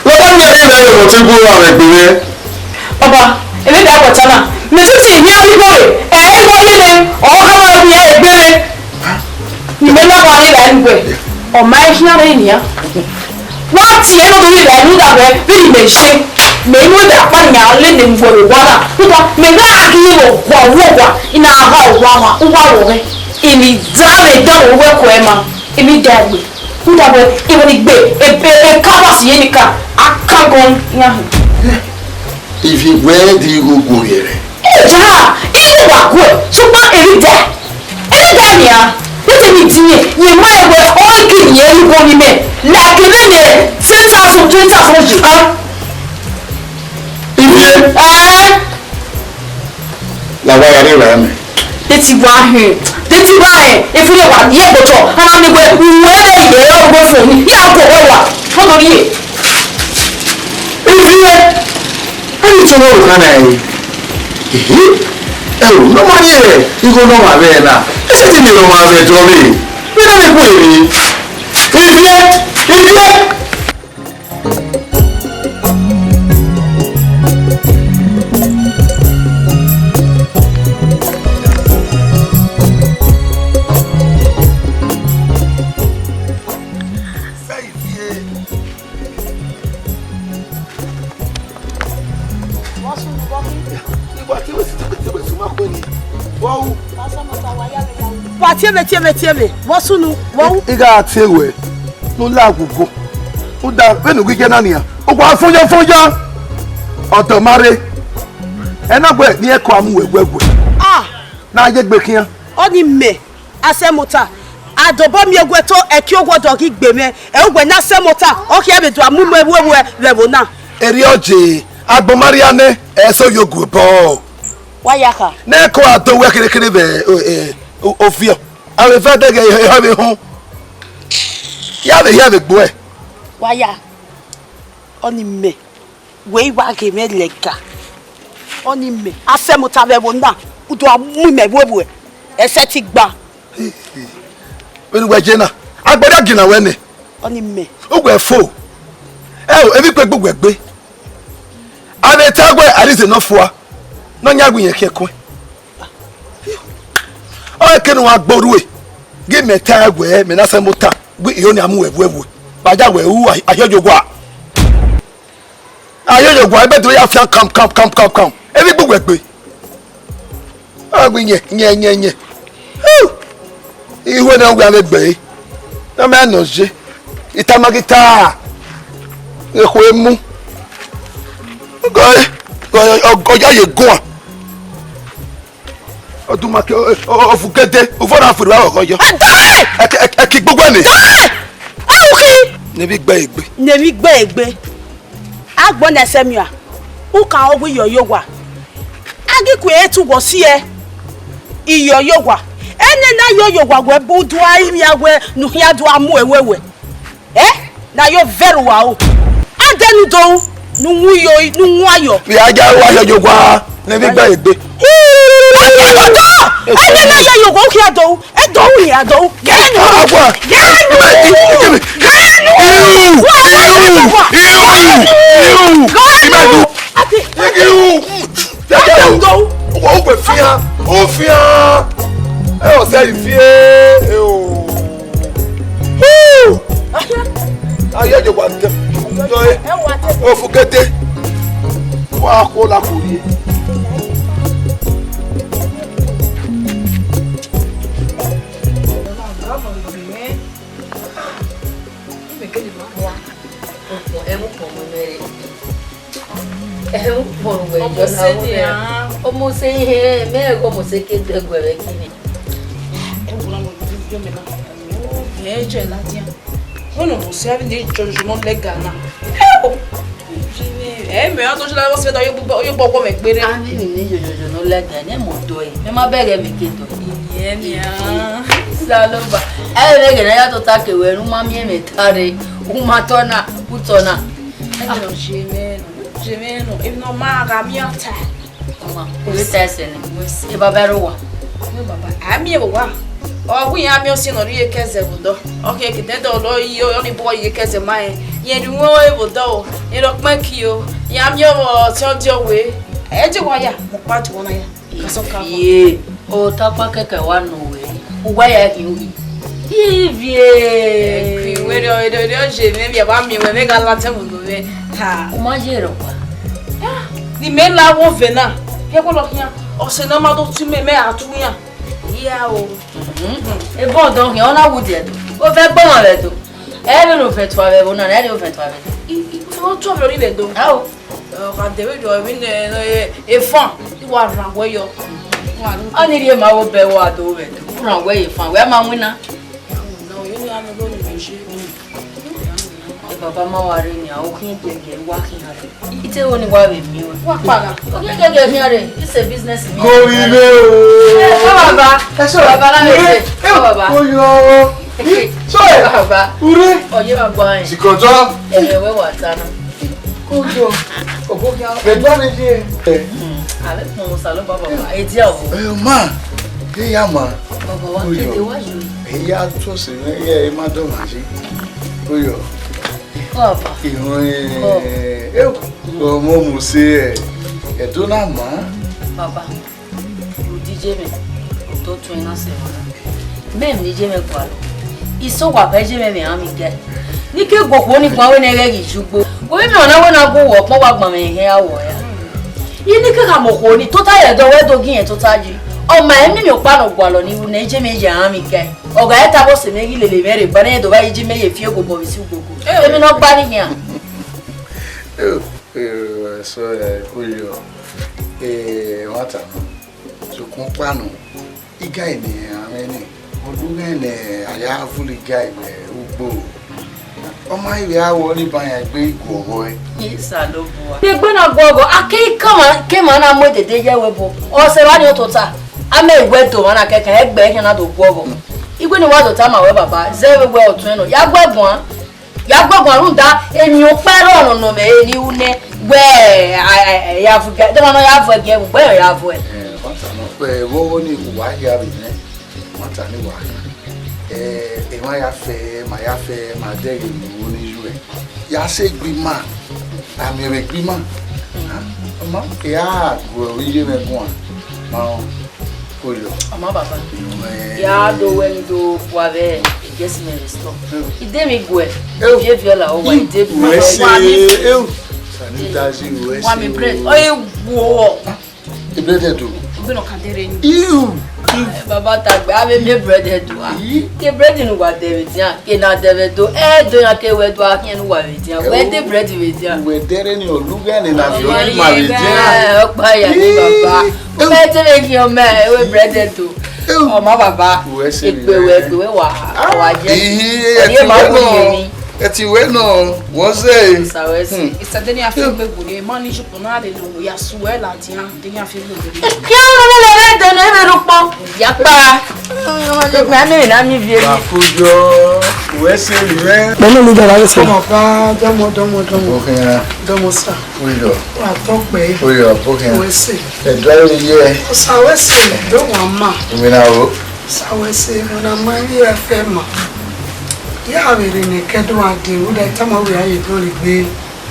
wọ́n bá ń yẹ ilẹ̀ ìwọ̀n tí kúrò àwọn ẹgbẹ̀rẹ̀. Bàbá èmi dà pọ̀ tánà mẹtútì ní àbíkó rẹ̀ ẹ̀ẹ́gbọ́n líle ọ̀hánà ní ẹgbẹ̀rẹ̀ ìmẹ́lẹ́wọ̀n alẹ́ ìlànà ìgbẹ́ ọ̀ma ẹ̀hìn àwọn ènìyàn wọ́n ti ẹ̀ lórí ìlànà ìdàbẹ̀ bí ìmẹ̀ ṣe mẹ́nu ìdà pàníyàn lé ní gbòòrò wọ́nà nípa mẹ́gbà àkíyèwò wà wọ́wà iná àbá òwò àwọn wọ̀rẹ́ èmi dáre dáwọ̀ owó ẹ̀kọ́ ẹ̀ máa èmi dàgbé nígbàgbọ́ ìwọ̀n ìgbé ebe kábàsì yẹn nìkan akágan yahoo. Ife wẹ́ẹ́ di gbogbo rẹ̀. Ẹja inú wà kú ẹ̀ ṣùgbọ́n èmi dẹ̀ nìyà nítorí mi ti yẹn máa ẹ̀wẹ̀ ọ́ìkì yẹn yíbo ni mẹ́ làkìlẹ̀ ní 10,000 20,000 jù kan. Ife làwọn yàrá ìrà mi. Tètè wá ẹ̀ efúlẹ̀ wà ní ẹ̀gbọ̀tọ̀ ara mi gbẹ wẹ́ẹ́ ìyẹ́ ọgbọ́n fún mi yà á kọ̀ ọ̀ wà fọ́tò ní yẹ. Ife ẹni tí wọ́n rò kánà yìí. Ẹ̀rù lọ́mọ ní ẹ̀ igbó lọ́mọ abẹ́ ẹ̀ náà ẹsẹ̀ tí mi lọ́mọ abẹ́ jọ mi bí náà mi kú èmi. Ife. Tieme wasunu wo iga atewe no lagugo o da benu gige na nia o gwa fonja oto mare ena gbe ni eko amu wegwegwe na je gbe kian oni me asemota adobo mi egweto eki ogwodo ki gbe me e ugwe na asemota o ki abedu amumu ewewe lewo na eri oje agbomariane eso yogu bo wayaka na eko ato we kere be ofio awe fa de ge ha be hu ya be gbo e waya oni me we wa ge me lega oni me asemota lewo na udo amu me wewe ese ti gba wenu gbe je na agbada gina we ni oni me ogwe fo ebi pe gbogbo egbe ane tagwe arize no fua no nyagu yen kekun o kenu wa gboruwe gi meta agwe me na semuta gbe iyo ni amu wewu baja wewu ayojogwa ebe to ya fian kam ebi gbogbo egbe agwe nye iwe na ogwa megbe na me noje itamagita eko emu goy ọjà yẹ gún à ọdún máa kí ọfù kété òfòrò àfòrò àwọn ọkọ yọ. ẹ kí gbogbo ẹni. awuki. níbi gbẹ ègbé. níbi gbẹ ègbé agbọn ẹsẹ mi à uka ọgbọ iyọyọ wa agikwe etu wọ sí ẹ iyọyọ wa ẹni náà yọyọ wa wẹ bó do ayé ya wẹ nùhìá do amú ẹwẹwẹ na yọ vẹrù wa o adẹnu dòun nuhu ayọ. fi ajá wáyọ yọ wá níbi gbẹ ègbé. ẹni náà yọyọ wa ó kí adòun ẹdòun yìí adòun gẹ́nu ó pè fíhàn ó fíhàn ẹ ò sẹ́yìn fíhẹ́ ayé jọ wà tẹ ó fún kété wọ́n á kó lákòóyè. Ọmọ ṣe ihe mẹ́ẹ̀kọ́ mo ṣe kéde ẹgbẹ̀rẹ̀ kìíní. ẹ̀jẹ̀ láti yàn wọ́n nà sí àbíndé ìjọjúmọ́ lẹ́gà náà ẹ̀ẹ́mẹ̀ tó ṣe láwọ́ sí ẹ̀dá yóò bọ́ ọgbọ́n mẹ́ péré. a ní ní ìjọjúmọ́ lẹ́gà ní ẹ̀mọ́ tó ẹ̀ ẹ má bẹ̀rẹ̀ mi kéde. ìyẹn ni sálọ́bà ẹ̀ lẹ́gẹ̀ náà yàtọ̀ ta kẹwẹ́ ẹ̀rú má mi ẹ̀mẹ̀ tààrẹ òun má tọ́nà kútọ́nà. Jemeno, if no maga miota. Mama, we testing. E baba ro wa. We baba, ami e wa. O wu ya mi o si no ri keze budo. Okay, kete do lo yi o ni boy ye keze mai. Ye ri wo e budo. Ye ro pon ki o. Ya mi o ti o di owe. E je wa ya, mo pa ti wona ya. Kaso ka. Ye, o ta pa keke wa no we. O wa ya ki wi. Ivie. Ki we ro je me bi ba mi we me ga la te mo we. Ha. O ma je ro pa. Ni me la wo vena. Ke ko lo kian. O se na ma do tu me atu yan. Iya o. E bon donc on a woudé. O fait bon avec tout. Elle nous fait toi avec on a elle nous fait toi avec. Il faut toi le rive do. Ah o. Ka de we do we e fan. Ti wa ran we yo. Ani ri ma wo be wo ado we. Ran we e fan. We ma wina. No, you know I'm going to be sure. Baba ma wa re ni a o kin gege wa kin hare. Ite wo ni wa be mi o. Wa pa O kin gege mi hare. It's a business me. Go ile o. Baba. Baba la me. Baba. Ko yo. So e Baba. ure. Oye ma gba yin. Sikoto. Ewe wa tana. Ko yo. Ogo ya. Be gba mi je. Ale mo salon baba. E di awo. Ma. Ke ya ma. Baba wa kede wa ju. E ya to se e ma do ma se. Ko yo. Baba. Eu mo se e do na ma. Baba. O DJ me. O to tun na se wa. Mem DJ me kwa lo. Iso wa pe je me ami ge. Ni ke gogo ni kwa we na re gi jugbo. Wo mi ona we na go wo pon wa gbon me he awo ya. Yi ni ke ka mo ko ni total e do we do gin e total ji. O ma emi mi o pa no gwa lo ni wu na je me je ami ge. Oga e ta bo se me gi lele mere ba na do ba ji me ye fi ogogo bi si ogogo. Emi no gba ni yan. So Julio wata so kun panu iga ni ameni odun ni aya fuli guy me ugbo o ma iwe awo ni ban ya gbe igu owo e Isa lo bu wa. Pe gbe na gogo akei ke ma na mo dede je we bo. O se wa ni o to ta. Ame igwe to ma na keke egbe hin na do gogo. Igwe ni wa to ta ma we baba. Ze we we otun no. Ya gbegbon. Ya gbegbon run da eni o pe ro no me eni une gbe ya fu ge. De ma no ya fu ge gbe ya fu e. Wata no pe wo ni wa ya bi ne. Wata ni wa. E wa ya fe ma de ni wo ni ju e. Ya se gbima. Ami re gbima. Ma ya go iye me gun. Ma Julio. Ama baba. Ya do we do kwa be. Yes me restore. Ide mi gwe. Vie viola o wa ide bu. Wa mi sanitazi we. Wa mi bread. Oye wo. Ibe de do. Beno kadere ni. You. Baba tagbe ave me bread do. Ke bread no wa David ya. Ke na David do. Do ya ke we do akin no wa David ya. We de bread we ya. We dere ni oluga ni na fi o ma we ya. Opa ya ni baba. Me te me ki o me we bread do. O ma baba. Egbe wa je. E ma no. Eti we no. Wọ́n say. Isadeni afigbe gure mani jupona de no ya suela ti an de ya afigbe gure. Ki o no le de no e ro pon. Ya pa. Ma me na mi vie. Afujo. We say ni we. Bẹ́ẹ̀ ni dara le so mo pa domo. Okay. Domo sa. Oyo. Wa to pe. Oyo, okay. We say. E drive ye. Sa we say do wa ma. Mi na o. Sa we say mo na ma ni e fe ma. Ya we ni kedo ade wo da tama we aye do le gbe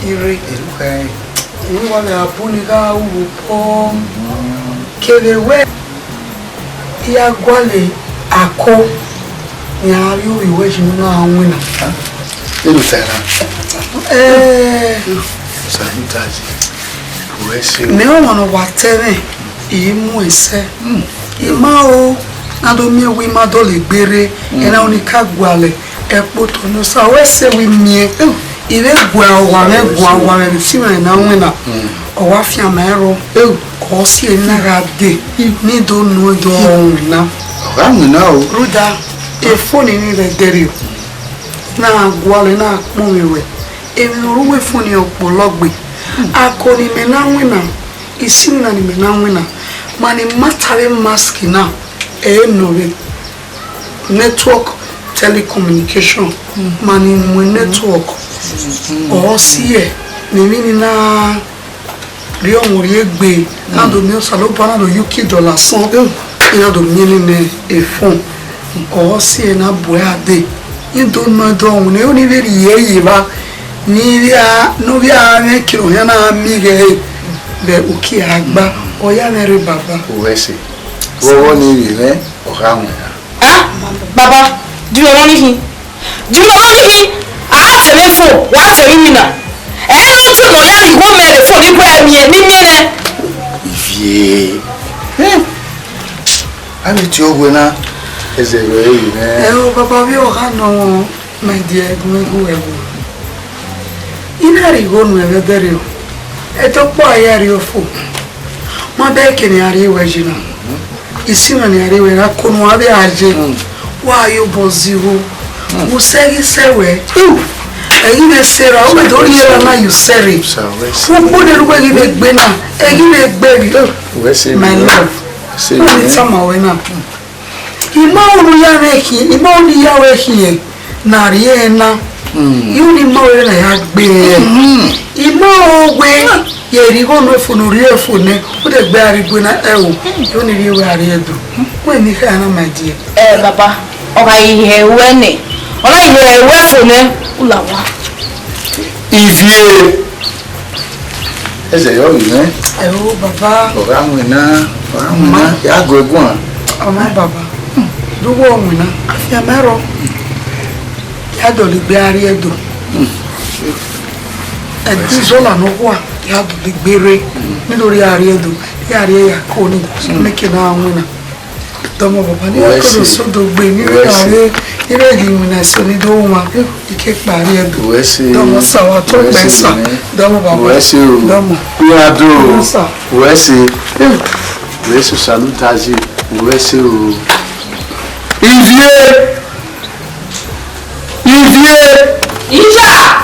ire. Okay. Ni wa le abuni ga wo pom. Kele we ya gwale ako ya ri iwe jinu na awin na. Elu tara. Sanitaji. We say. Me o mo no wa tere imu ese. Ima o na do mi wi ma do le gbere ena oni ka gwale epo to no sa we se wi mie ire gwa wa me si me na wina o wa fi amero o si na ga de ni do no do na Ba mi na o. ruda e phone ni le dere na gwale na pon mi we e mi ruwe phone opologbe akoni me na wina isi na ni me na wina mani matare mask na e no network telecommunication mani mo network o si e ni mi na ri ohun ri egbe na do mi o salo pa na do UK dollar san ina do mi ni e phone o si e na bo ade in do no do ohun ni o ni veri ye ba ni via no via me kiro ya na mi ge be uki agba o ya mere baba We say. Wo ni ire o ha mu. Ah, baba, do you want him? Do you want him? Ah, telephone, wa tell me na. No ti no ya ri go mere phone ni kwa mi ni ne. Ifie. Ami ti o gwe na. Eze we yi ne. o baba bi o ha no my dear go ewu ina ri go no e dere o e to po aya ri o fo mo be ke ni ari we jina isi na ni ari we ra ko no abi aje wa yo boziwo mo segi sewe eyi ne sera o me do ri era na you seri fo po de ru we gbe na eyi ne gbe ri We say. my love Say. ni sama we na ima olu ya reki ima olu ya reki na ri ena yuni ma we na ya gbe ima ogbe ye ri go no funu ri efune o de gbe arigbo na ewo yuni ri we ari edo we ni ka na my dear Baba, oga ihe we ni. Ola ihe we phone ulawa. Ifie. Eze yo yi ne. o baba O ha mu na. O ha mu na. Ya go egun. o ma baba duwo omuna afia mero ya do le gbe ari edo edi zola no wa ya do le gbere nítorí ari edo ya ari ya ko ni make na awuna tomo baba ni ko so do gbe ni ari ire di mu na so ni do ma ike pari edo We say. tomo sawa to pesa tomo baba We say o. tomo Ya do. Sa. We say. We say salutaji. We say o. Ifie. Ija!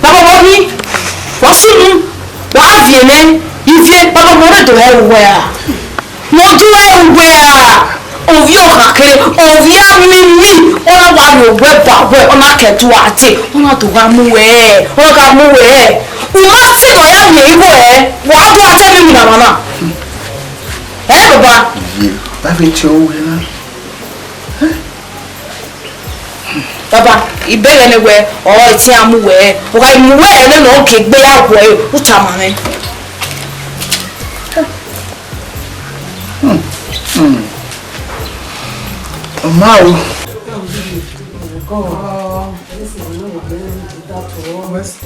Baba Bobby, what's in? What's your name? If you Baba Bobby do everywhere. Mo do everywhere. Ovio kakere, ovia mimi, ona wa yo weba we, ona ketu ate, ona to ga mu we, ona ga mu we. Uma ti no ya ye ibo wa do ate mimi na mama. Baba. Ba fe ti o we na. Baba, ibere ni we o ti amu we o ga mu we le no ke gbe ya we o ta ma ni. O ma o. best.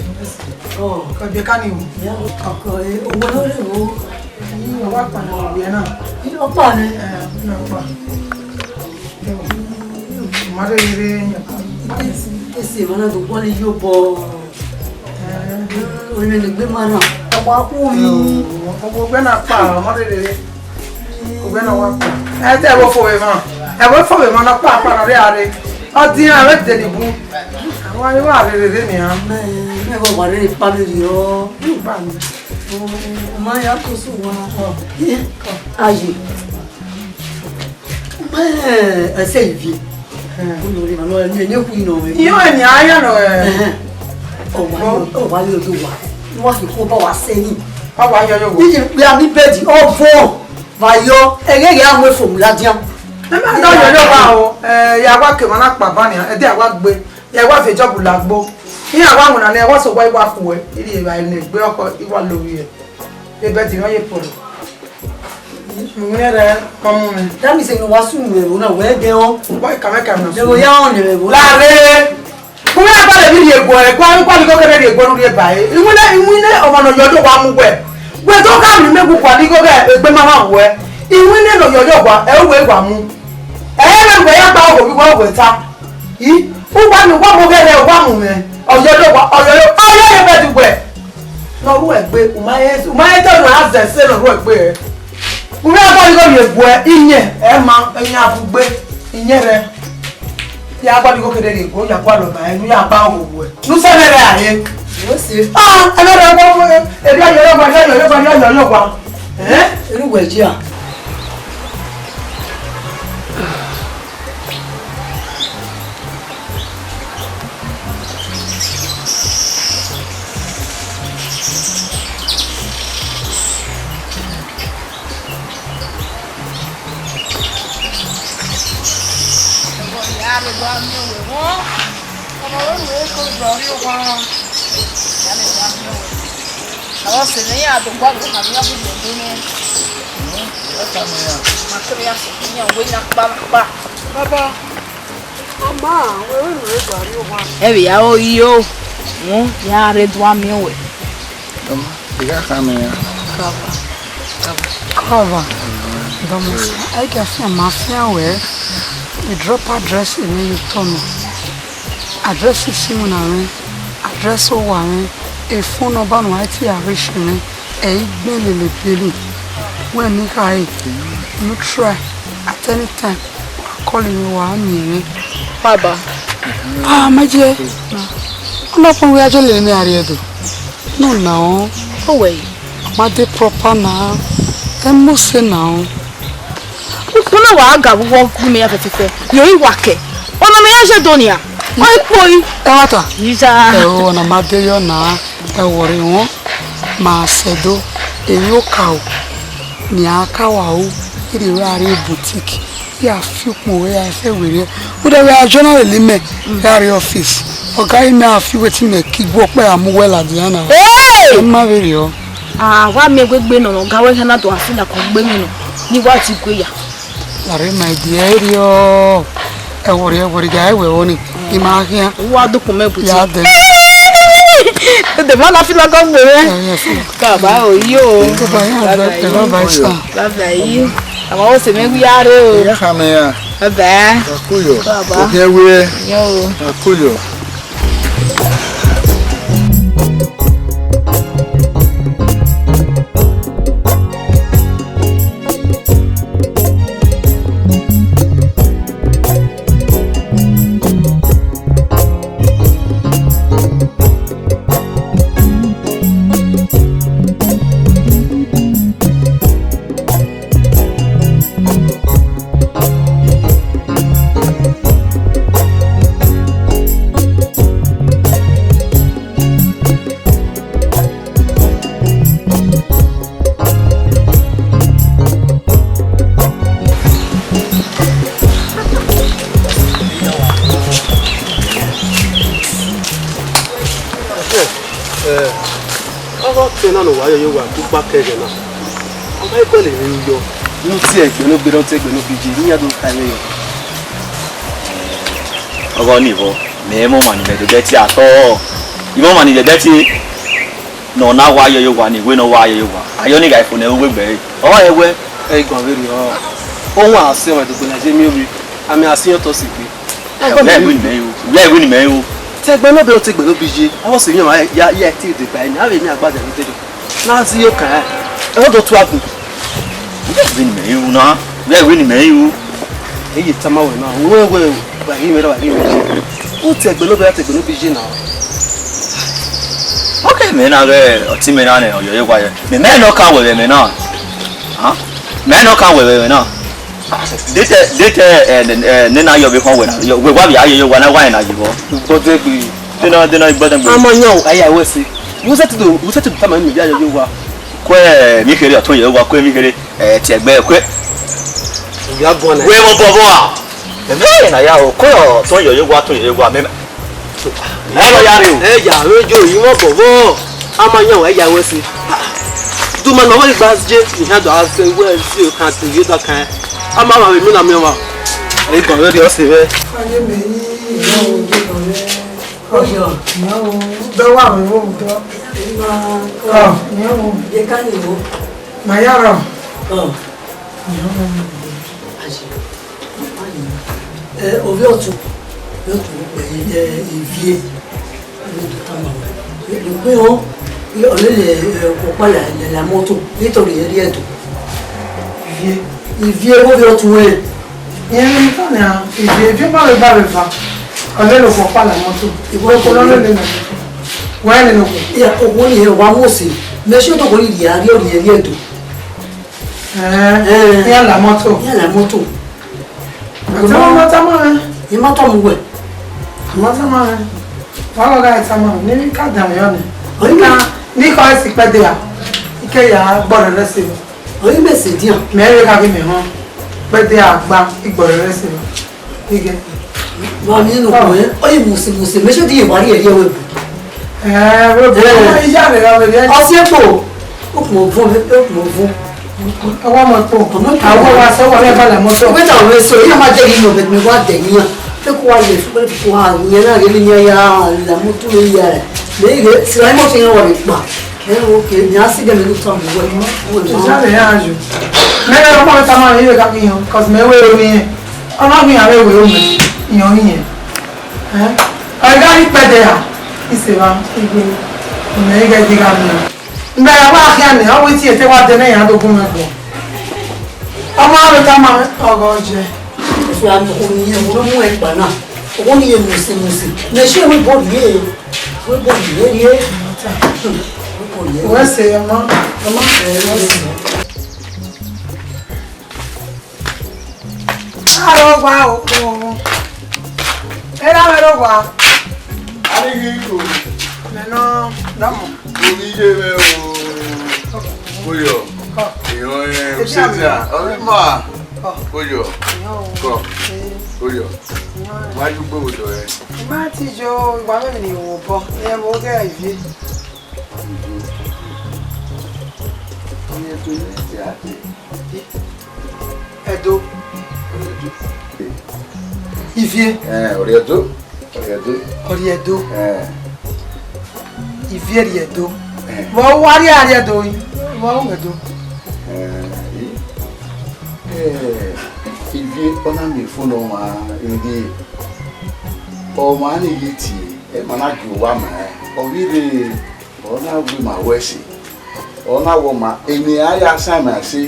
Oh, because you can't even. Yeah, okay. What are you? You work on the Vienna. You know, funny. No, mother, this is one of the one you bought. When you be man, I walk home. We're not far, mother. We're not working. I tell you for him. I work for him on a papa. Oh, dear, I read the book. Why you are really never worry, family. Oh, my uncle, Aji. I say, you and I know. Oh, why you do what? What you hope I was saying? How are you? We are the bed, all four. By your again, away from Ladian. I don't know how you work on a pavania, and there work with your wife a job like both. Here, one and I was a white walk away. It is by the block or equal Louis. They bet you know you put it. That is in what's where they are. Why can I come? They were young. Larry! Who are about a video boy? Quite go get a go to buy. You win it over your one way. We don't have to make what you go get a mamma where. You win it on your job, everywhere one. Everywhere about we go with her. Who want to walk over there one woman? Or your dog or your better way. No work, my head has the same work where. We are going to go here, in here, Emma, and you have to wait in here. You are going to go to the go, you are going to buy, and you are bound with. No, sir, I see. Ah, another one. If you are your eh? Anyway, yeah. Every hour you yeah, red one meal. Cover. I can see a mafia where we drop address in you told me. Address is similar, address one, a phone number no IT arrangement, a billy. When you try at any time, calling you one Baba. Ah, my dear. I'm not going to actually in the area. No, now. Away. My dear proper now. I'm mostly now. Kuna waga wo me ya fefe. Yo iwake. Ona me ya shedonia. Oi poi. Ewata. Isa. O na made yo na e wori won. Ma sedo eyo kawo. Ni aka wa o. Iri we are boutique. Ya fi kun we ya fe were. O de we journal element ya office. Oga ime afi wetin me kigbo pe amuwela Diana. Hey! Ma very o. Ah, wa me gbegbe no ga we na to afi na ko gbe mi no. Ni wa ti gbe ya. Larry, my dear, yo. I worry, guy, we only imagine. What document? Yeah, the man I feel like I'm there. Cabao, yo. Bye. I'm also maybe you are. Yeah, come here. Bye. Akuyo. Baba. Okay, we. Yo. Akuyo. No take, no be don't take, no PG. You don't carry you. Ogo nivo, me mo man me do get ya to. Ibo mani je deti no na wa yo wa ni we no wa yo wa. Ayo ni ga ifo na we gbe. O ewe e gwan we ri o. Ohun ase wa to na je mi obi. Ami asiyan to si pe. Le we ni me o. Tegbe no be o tegbe no bi je. Awo se yan ma ya ti de gba ni. Ave mi agbada ni tedo. Na si yo kan. E do tu agun. We ni me o na. Le we ni me o. Eyi tama we na. We ba hi me ra ba hi me. O tegbe no be ya tegbe no bi je na. Okay, me na ge oti me na ne oyo ye kwa ye. Me no kan we me na. Ha? Me no kan we na. Dete nena yo be kon we na. Yo we wa bi aye yo wa na wa na jibo. Gbode gbe. Dena igbodan gbe. Amanyan aya we se. Wo se ti tama mi ya yo wa. Kwe mi kere atun ye wa kwe mi kere ti egbe kwe. Ya bo na. We mo bobo a. Me na ya o ko ton yo wa tun ye wa me. Hello yari o. Ya rojo yi mo bobo. Amanyan aya we se. Du ma no wa gba je ni ha do a se we si o kan ti yo do kan. Ama ma mi na mi wa. E gan we ri o se we. Aye me yi yo de ko le. Ojo, no. Do wa mi wo do. Oh, no. Ye kan ni wo. Mayaro. Oh. Ovi ọ̀tún yóò tún pè é ìfie ní tọ́tà náà ló pé ó ọ̀lẹ́lẹ̀ ọ̀pọ̀lá ìlẹ̀lẹ̀ mọ́tò nítorí ẹ̀rí ẹ̀dùn ìfie ovi ọ̀tún wẹ̀. Ìyẹn ní tọ́ni à ìfie bá rẹ̀ fa ọ̀lẹ́lẹ̀ ọ̀pọ̀lá mọ́tò ìwọ́pọ̀ lọ́lẹ́lẹ̀ mọ́tò wọ́n ẹni lọ́kọ̀. Ògùn ni ẹ̀wà mọ̀ọ́sì mẹ́sí ọ̀dọ̀ kò ní ìyá rí ọ̀rì ẹ̀rí ẹ̀dùn. Yàrá mọ́tò. Yàrá mọ́tò. Àtàwọn ìmọ́tò mu wẹ̀. Mọ́tàmá wọ́n lọ́gá ìtàmà ní kádàmù yọ́ ni. Ní kọ́ ẹ̀sì pẹ́dẹ̀ à ike yà á gbọ́dọ̀ rẹ́sì lọ. Oyin bẹ̀ sì díàn. Mẹ́rin ká bí mi hàn pẹ́dẹ̀ àgbà ìgbọ̀dọ̀ rẹ́sì lọ. Ige. Wọ́n mi nínú kò yẹn oyin mùsùlùmùsì mẹ́sí ọdún ìwárí ẹ̀rí ẹ̀wẹ̀ bù. Ìyá rẹ̀ rẹ̀ rẹ̀. Ọsí ẹ̀pọ̀ òkùnmọ̀ fún. Ọwọ́ mọ́tò. Àwọn wa sọ́wọ́ rẹ̀ balẹ̀ mọ́tò. Ó bẹ́tà òwe sọ yíyá máa jẹ́ yìí ọ̀bẹ̀ mi wá dẹ̀ níyàn. Fẹ́ kó wa lè fún kó wa yẹn náà rí ní ẹ̀yà ìlàmútó lórí rẹ̀. Lẹ́yìn rẹ̀ sìláì mọ́tò yẹn wọ̀ rẹ̀ gbà. Kẹ́rin òkè ní ásídẹ̀mì ló tọ̀ mọ́ Ìyá rẹ̀ yà á jù. Mẹ́rin ọmọ mi ta máa yẹ ká kíyan kọ́sì mẹ́wé omi yẹn. Ọlọ́run yàrá ìwé omi ìyàn yẹn. Ọ̀gá ní pẹ̀dẹ̀ à ìsèwà ìgbé ìmọ̀ ẹ̀gẹ́ ìdíga mi. Mgbe ya wa ahịa na ọ bụ iti ete wa dene ya dogun mebo. Ọmọ arụta ma ọgọ je. Ìfẹ́ àmì òníyẹ mo ló mú ẹgbà náà. Owó níye mùsìmùsì. Lè ṣe wí bọ́ọ̀lù yé. Wí bọ́ọ̀lù yé yé. Wọ́n ṣe ọmọ. Àrò gba òkú. Ẹ dáwọ́ ẹ̀rọ gba. Adéyí kò. Nínú dámọ̀. Omi yé mẹ́ o. Bóyọ̀. Èèyàn ẹ̀ ṣètì à. Ọ̀rẹ́ mà. Bóyọ̀. Kọ̀. Bóyọ̀. Wájú gbé òdò ẹ̀. Ìgbà tí jo ìgbà mẹ́rin ni ìwò bọ̀ ní ẹmọ ogẹ́ ìfẹ́. Iye tó ní ìtì àti. Ẹ̀dọ́. Ìfẹ́. Ọ̀rẹ́ ẹ̀dọ́. Ọ̀rẹ́ ẹ̀dọ́. Ọ̀rẹ́ ẹ̀dọ́. Ìfẹ́ rí ẹ̀dọ́. Wọ́n wá rí àrí ẹ̀dọ́ yìí. Wọ́n ń ẹ̀dọ́. Ìfẹ́ ọ̀nà mi fún ọmọ ẹ̀dẹ́. Ọmọ á nìyí tì ẹ̀ mọ̀ náà jù wá mọ̀ ẹ́. Ọ̀rẹ́rẹ́ ọ̀nà wí mà wẹ̀sì. Ọ̀nà wọ̀ mà ẹni ayé sàmì àṣẹ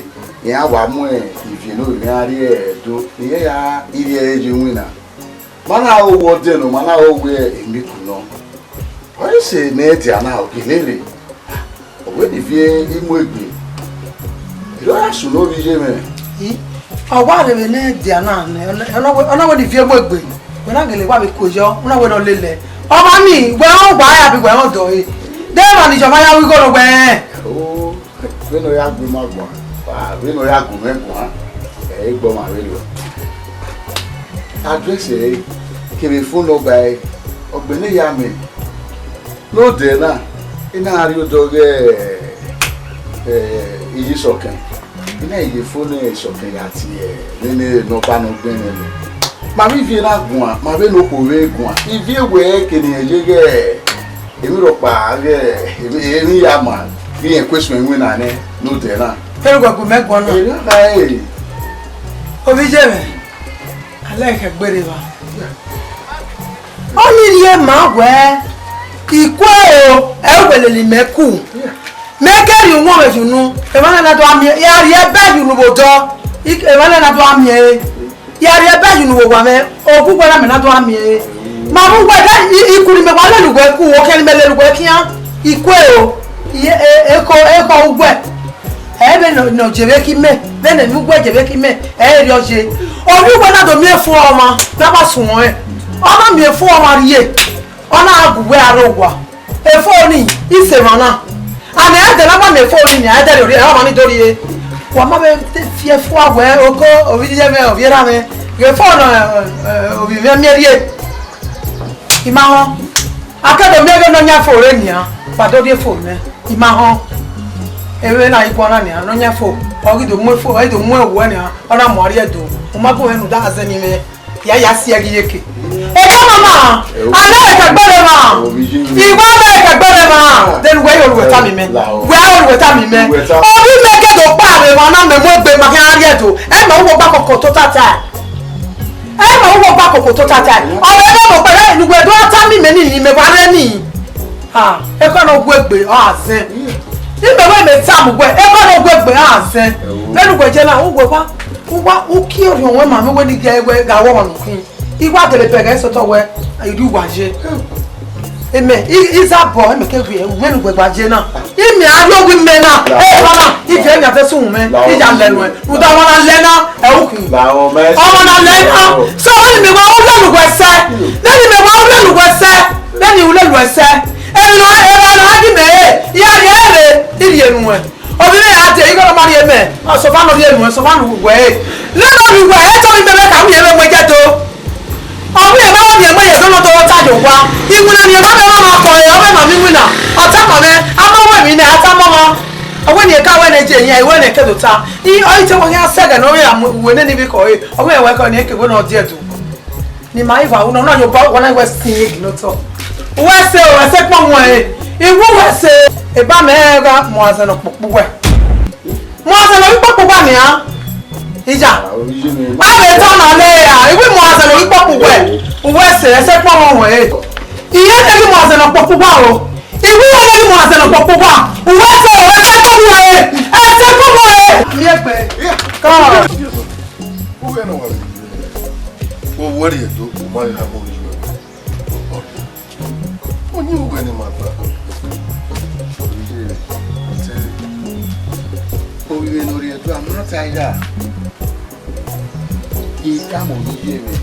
ìyá wà mú ẹ̀ ìfẹ́ náà ní àrí ẹ̀dọ́. Ìyẹ́ ya ìrì ẹ̀ jẹ́ wí nà. Mana owó dẹnu mana owó èmi kùnà. Wọ́n ṣe ní ẹ̀dì àná òkèlérè. Òwe nìfi imú ègbè. Ìlú àṣù lórí yé mẹ́. Ọwọ́ àrẹ̀mẹ̀ ní ẹ̀dì àná ọ̀nàwọ̀ nìfi ẹgbẹ́ ègbè. Wọ́n náà gẹ̀lẹ́ wà mí kò yọ ọ̀nàwọ̀ náà lélẹ̀. Ọmọ mi gbẹ̀rún gbà á yàbí gbẹ̀rún dọ̀ yìí. Dẹ́rọ̀ níjọba yá wí gọ́dọ̀ gbẹ̀ẹ́. Ó gbẹ́nu ya gbé má gbọ̀n. Gbẹ́nu ya gùn mẹ́gbọ̀n. Ẹ̀ gbọ́ màá rí lọ. Àdírẹ́sì rẹ̀ kèrè fún lọ́gbà ẹ̀ ọ̀gbẹ́ni ya mi lóde náà iná àrí odò rẹ̀ èyí sọ̀kẹ́ iná èyí fún ìsọ̀kẹ́ àti nínú ìnọ́pánu gbẹ́ni rẹ̀ màmí fi náà gùn à màmí ló kò wé gùn à ìfi ìwé kìnìyàn yé rẹ̀ èmi rò pa èmi yà mà bí yẹn question ìwé náà ní lóde náà. Pẹ̀lú gbogbo mẹ́gbọ́n náà. èmi náà èrè. Obi jẹ́ mi, alẹ́ ìkẹgbẹ́rẹ́ wa. Ó ní ilé màá wẹ́ ìkó ẹ̀wẹ̀lẹ̀lì mẹ́kù. Mẹ́kẹ́rì wọn rẹ̀ jùnú, ìwọ́n náà tó àmì yàrá ẹgbẹ́ jùnú wò jọ, ìwọ́n náà tó àmì ẹ̀. Yàrá ẹgbẹ́ jùnú wò wà mẹ́, òkú gbọ́dọ̀ mi náà tó àmì ẹ̀. Màá mú gbọ́dọ̀ ìkùnì mẹ́wàá lẹ́lùgbọ́ ẹ̀kú, òkèlè mẹ́lẹ́lùgbọ́ ẹ̀kíyàn, ìkó ẹ̀kọ́ ugbẹ́. Ebe no jebe ki me be ne mu gbe jebe ki me ri oje obi gbe na do mi fun ọmọ na ba sun won e ọmọ mi fun ọmọ riye ona agugwe arogwa e fo ni ise rana ani e de la ba me fo ni ni e de ri e ọmọ ni dori e wa ma be fi e fun awe oko obi je me obi ra me ge fo na obi me mi riye ima ho akedo me ge no nya fo re ni a pa do de fo me ima ho ewe na ikwana ni anonya fo ogido mu fo edo mu ewo ni ona mo ari edo mo ma ko enu da aze ni me ya si agi yeke e ka mama ana e ka gbere ma iwa me e ka gbere ma then we yo we ta mi me obi me ke do pa me ma na me mo gbe ma kan ari edo e ma wo gba kokko to tata o me mo pe ni we do ata mi me ni me ba re ni ha e ka no gbegbe o aze nígbà wọ́n mi tá àmúgbẹ́ ẹ bá lọ gbẹgbẹ́ àṣẹ lẹ́nu gbẹ̀jẹ̀ náà ó gbẹ wá ó kí ọ̀rọ̀ wọn màmí wọ́n ní gẹ́gẹ́ gàwọ́ ọ̀nà kí igbá gẹ̀lẹ́pẹ̀ gẹ́ sọ́tọ̀ wẹ ìlú wàjẹ́ ẹ̀mẹ̀ ìzàbọ̀ ẹ̀mẹ̀ kẹ́gbẹ̀ ẹ̀wẹ́nu gbẹ̀gbàjẹ́ náà ìmì àlọ́gbìn mẹ́ náà ẹ̀ bàbá ìfẹ́ ẹ̀mí àfẹ́sùn mẹ́ ìjà lẹ́nu ẹ̀ rúdà wọn náà lẹ́ náà ẹ̀wùkì ọmọ náà lẹ́ náà sọ wọ́n ní mi wá ó lẹ́lùwẹ̀sẹ̀ lẹ́ni mi wá ó lẹ́lùwẹ̀sẹ̀ lẹ́ni ìwúlẹ̀lùwẹ̀sẹ̀ ẹnu ẹnu agime ya ere iri enu e obire ya te igoro mari eme so fa no ri enu so fa nu we le no ri we e to mi bebe ka mi eme we je to obi e ba wa mi eme ye so no to ta jo wa igun na mi e ba be ma ko e obe ma mi wina ota ma me ama we mi na ata mo mo owe ni ka we na je yen iwe na ke do ta I o ite wo ya sega no ya we ne ni bi ko e owe we ko ni e ke go na odi edu ni ma ifa una na yo ba wona we sin igi no to wese o wese pon won e iwu wese e ba me ga mo asan no popo we mo asan no popo wa ni a ija a le ton na le a iwu mo asan no popo we wese ese pon won e iye te ki mo asan no popo wa o iwu wo ni mo asan no popo wa wese o wese pon won e ese pon won e mi e pe ka o we no wa o wori e do o ma ha mo Oni ugwe ni mata. Oye lórí eto amata ida. Ika mo ni ye mi.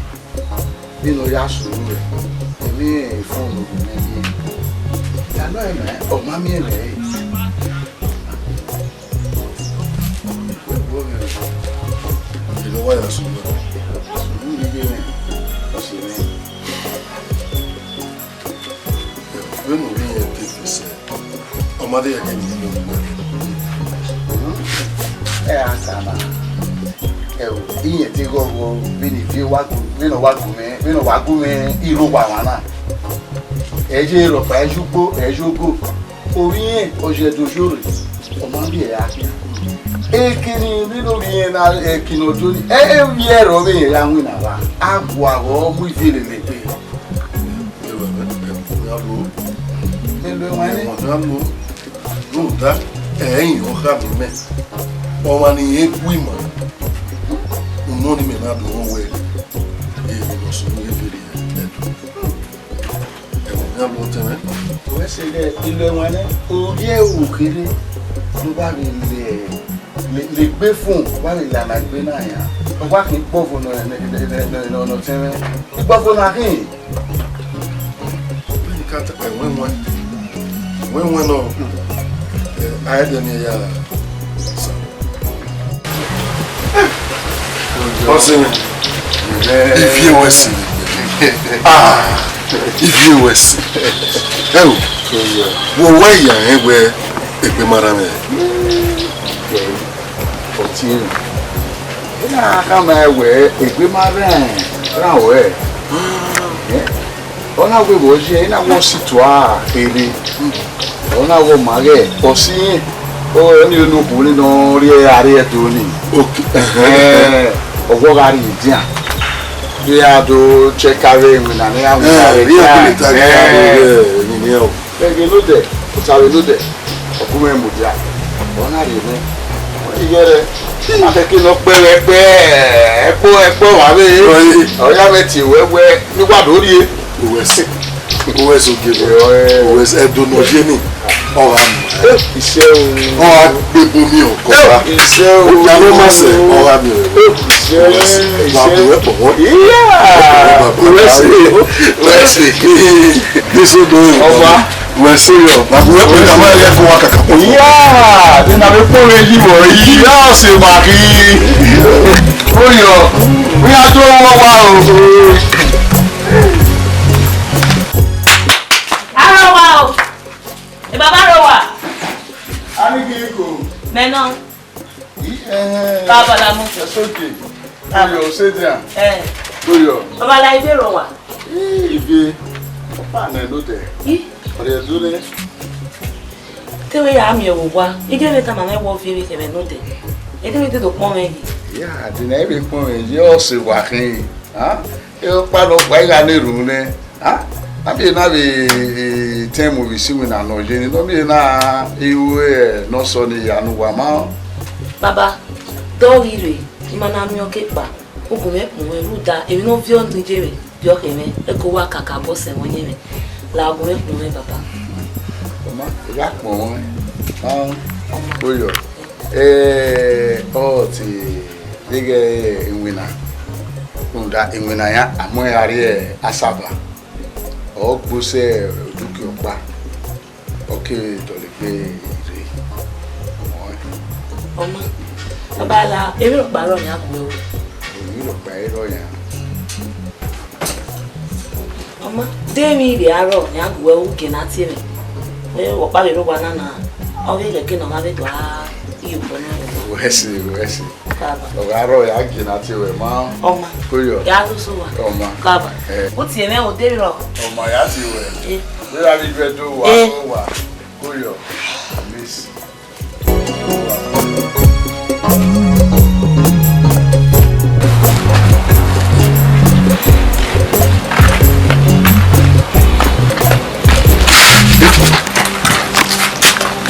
Nínú ya suru re. Èmi fún lo mi ni. Ya lo e me, o ma mi ele. Ìlú wa ya suru. Suru ni ye mi. O si mi. When we hear people say, "Oh, mother, you can't do it." Asama. Iye tí go bí ni fi wá gùn mí ìlú wa wana. Eje ro pa ejupo, ejogo. Orí yẹn o je dojore. O ma bi e aki. Ekini ni lórí yẹn na ekino to ni. Wi e ro be ya win na wa. Agbo awo mu ifele lepe. Mọ̀dánù lóòótá ẹ̀yìn ọ̀gá mi mẹ́ wọ́n wá ní egbú ìmọ̀ ọmọ ní mẹ́rin àdó wọ́n wẹ̀ èyí lọ sọ ní ebèrè ẹ̀dùn ẹ̀wọ̀n ní àbọ̀ tẹ̀rẹ́. Wọ́n ṣe ilé wọn ní orí ẹ̀wò kéré ló bá lè gbé fún bá lè lànà gbé náà yá ọgbà kì í pọ̀ fún ọ̀nà tẹ̀rẹ́ gbígbọ́ fún náà kì í. Bẹ́ẹ̀ni ká ẹ̀wọ̀n wọn. When no, I had any if you were see, if you were see, oh, well, why you ain't where if we marry? 14. Yeah, come away if we marry. Run away. Ona we boje ina mo situa ere. Ona wo mage osi o ni no buni no ri are to ni. Okay. Owo gari dia. Dia do check away we na na we are. Ni o. Ege lo de. O ta lo de. Okume mo dia. Ona ri ni. Igere. Akeke no perepe. Epo wa be. Oya me ti wewe ni wa dori e. Uwese ogele uwese edonoje ni ora mi ise o ora gbegbo mi o ko ba ise o ja lo ma se ora mi ise ba bo epo won uwese diso do oba uwese yo ba bo epo ka ma le fún wa kaka po ni na be po re yi wo yi ya se ma ki oyo we a do wo wa o Baba Rowa. Ikheko. Menon. Baba la mo. Soke. Oyo Sedian. Oyo. Baba la ibe Rowa. Ibe. Pa na no de. Ore dule. Tewe ya mi o wa. Ige le ta mama wo fi ke me no de. Ege me de do pon me. Ya, de na ebe pon me je o se wa kin. Ha? E o pa lo pa ira ne ru ne. Ha? Abi na be Benin Movies we na no je ni no me na iwe no so ni anu wa ma. Baba, do ire, imana mi oke pa. Ogun me pon we ruda, èmi no fi on Nigeria, bi oke me, e ko wa kaka bo se won yin me. La ogun me pon we baba. Oma, ya pon we. Oyo. O ti dige inwina. Unda inwina ya amoyari asaba. O gbose duki opa. Oke to le pe ire. Oma. Baba la, èmi ro pa ro ni agbe o. Èmi ro pa ro yan. Oma, de mi bi aro ni agbe o ke na ti mi. We wo pa le ro wa na. O we le ke no ma be to a iyo ko na. Wesi. Baba. O aro ya ke na ti we ma. Oma. Koyo. Ya lo so wa. Oma. Baba. O ti eme o de ro. Oma ya ti we. We la bi do wa. Koyo. Miss.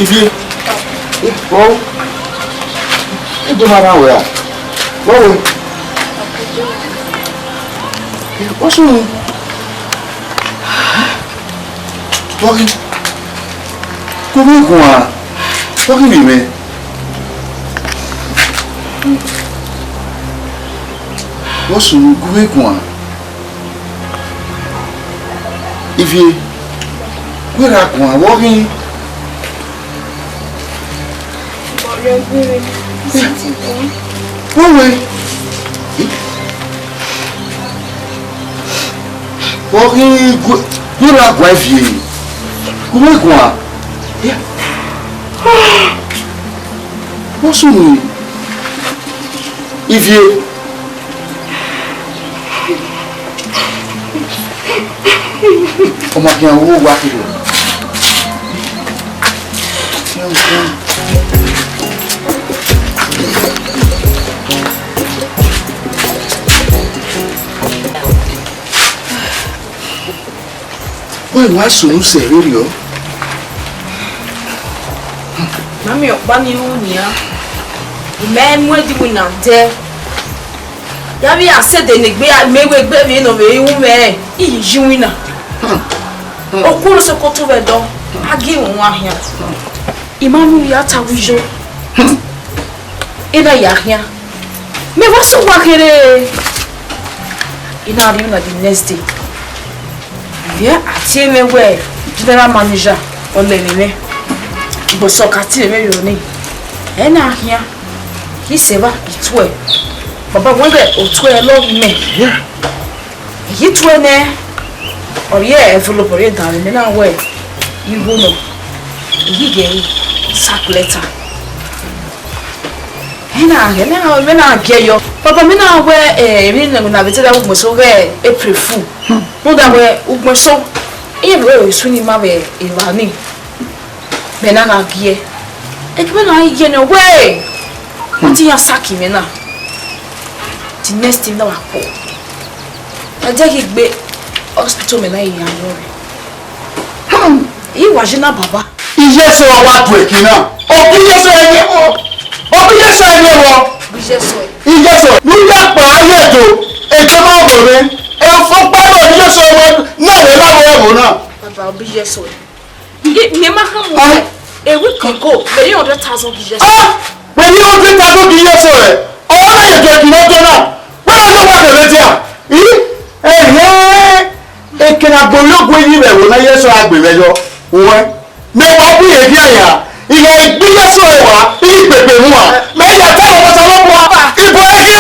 Ibi. Wow. Itu mana wa? Wow. Osu. Wagi. Komi kwa. Wagi ni me. Osu komi kwa. Ibi. Kwera kwa wagi. Wọ́n kí gbọ́dọ̀ àgbà ẹ̀fì èyí kúmọ̀ ìkùn à wọ́n sùn ní ìfì ọmọ kí àwọn owó wá kìlọ̀ wọ́n wá sùn sẹ̀ lórí ọ́. Mami ọ̀pá mi wù ní á. Ìmẹ́ mú ẹ̀dínwó nà jẹ́. Yàrá àṣẹ̀dẹ̀ nìgbé àmẹ́wé gbé mi nà mẹ́ ìwú mẹ́ ìyí yíwí nà. Okúrò sokoto rẹ̀ dán, agé ìwọ̀n ahìá. Ìmáàmù yà ta wíjọ́. Ìdá yà ahìá. Mẹ́wàá sọ wá kéré. Iná rí nà the next day. Bien, àti ẹ̀mẹ́wẹ́ general manager ọ̀lẹ́nìmẹ́ ìgbọ̀sọ̀kà tí ẹ̀mẹ́ yóò ní ẹ̀ náà hìá kì í sẹ́wà ìtú ẹ̀ bàbá wọn bẹ̀ òtú ẹ̀ lọ́wọ́ mẹ́ èyí tú ẹ̀ nẹ́ ọ̀rẹ́ ẹ̀ envelope ọ̀rẹ́ ìdàrí ní náà wẹ̀ ihu nọ èyí gẹ̀ sack letter Mena geyo. Papa mena we na betela ugmoso we April Fool. No da we ugmoso. E we suni ma be Ivani. Mena na gie. E ke na gie no we. Nti ya saki mena. The next thing na wa po. Na je ki gbe hospital mena yi anore. Iwajina baba. Iye so wa tu ekina. O iye so eye o. O iye so eye wo. Iye so. Ni ya pa aye to. Ejo ma bo re. E fo pa lo iye so wo na le lawo e mo na. Baba o iye so. Me ma kan mo. A week ago, me 100,000 iye so. Ah! Me 100,000 iye so e. O na ye to ekina to na. Wa lo wa de le dia. Ekena gbologo yi re wo na Yesu agbere yo wo me wa bu ye dia ya ile gbi Yesu wa yi pepe mu wa me ya ta wo ta lo bu wa ibo e ki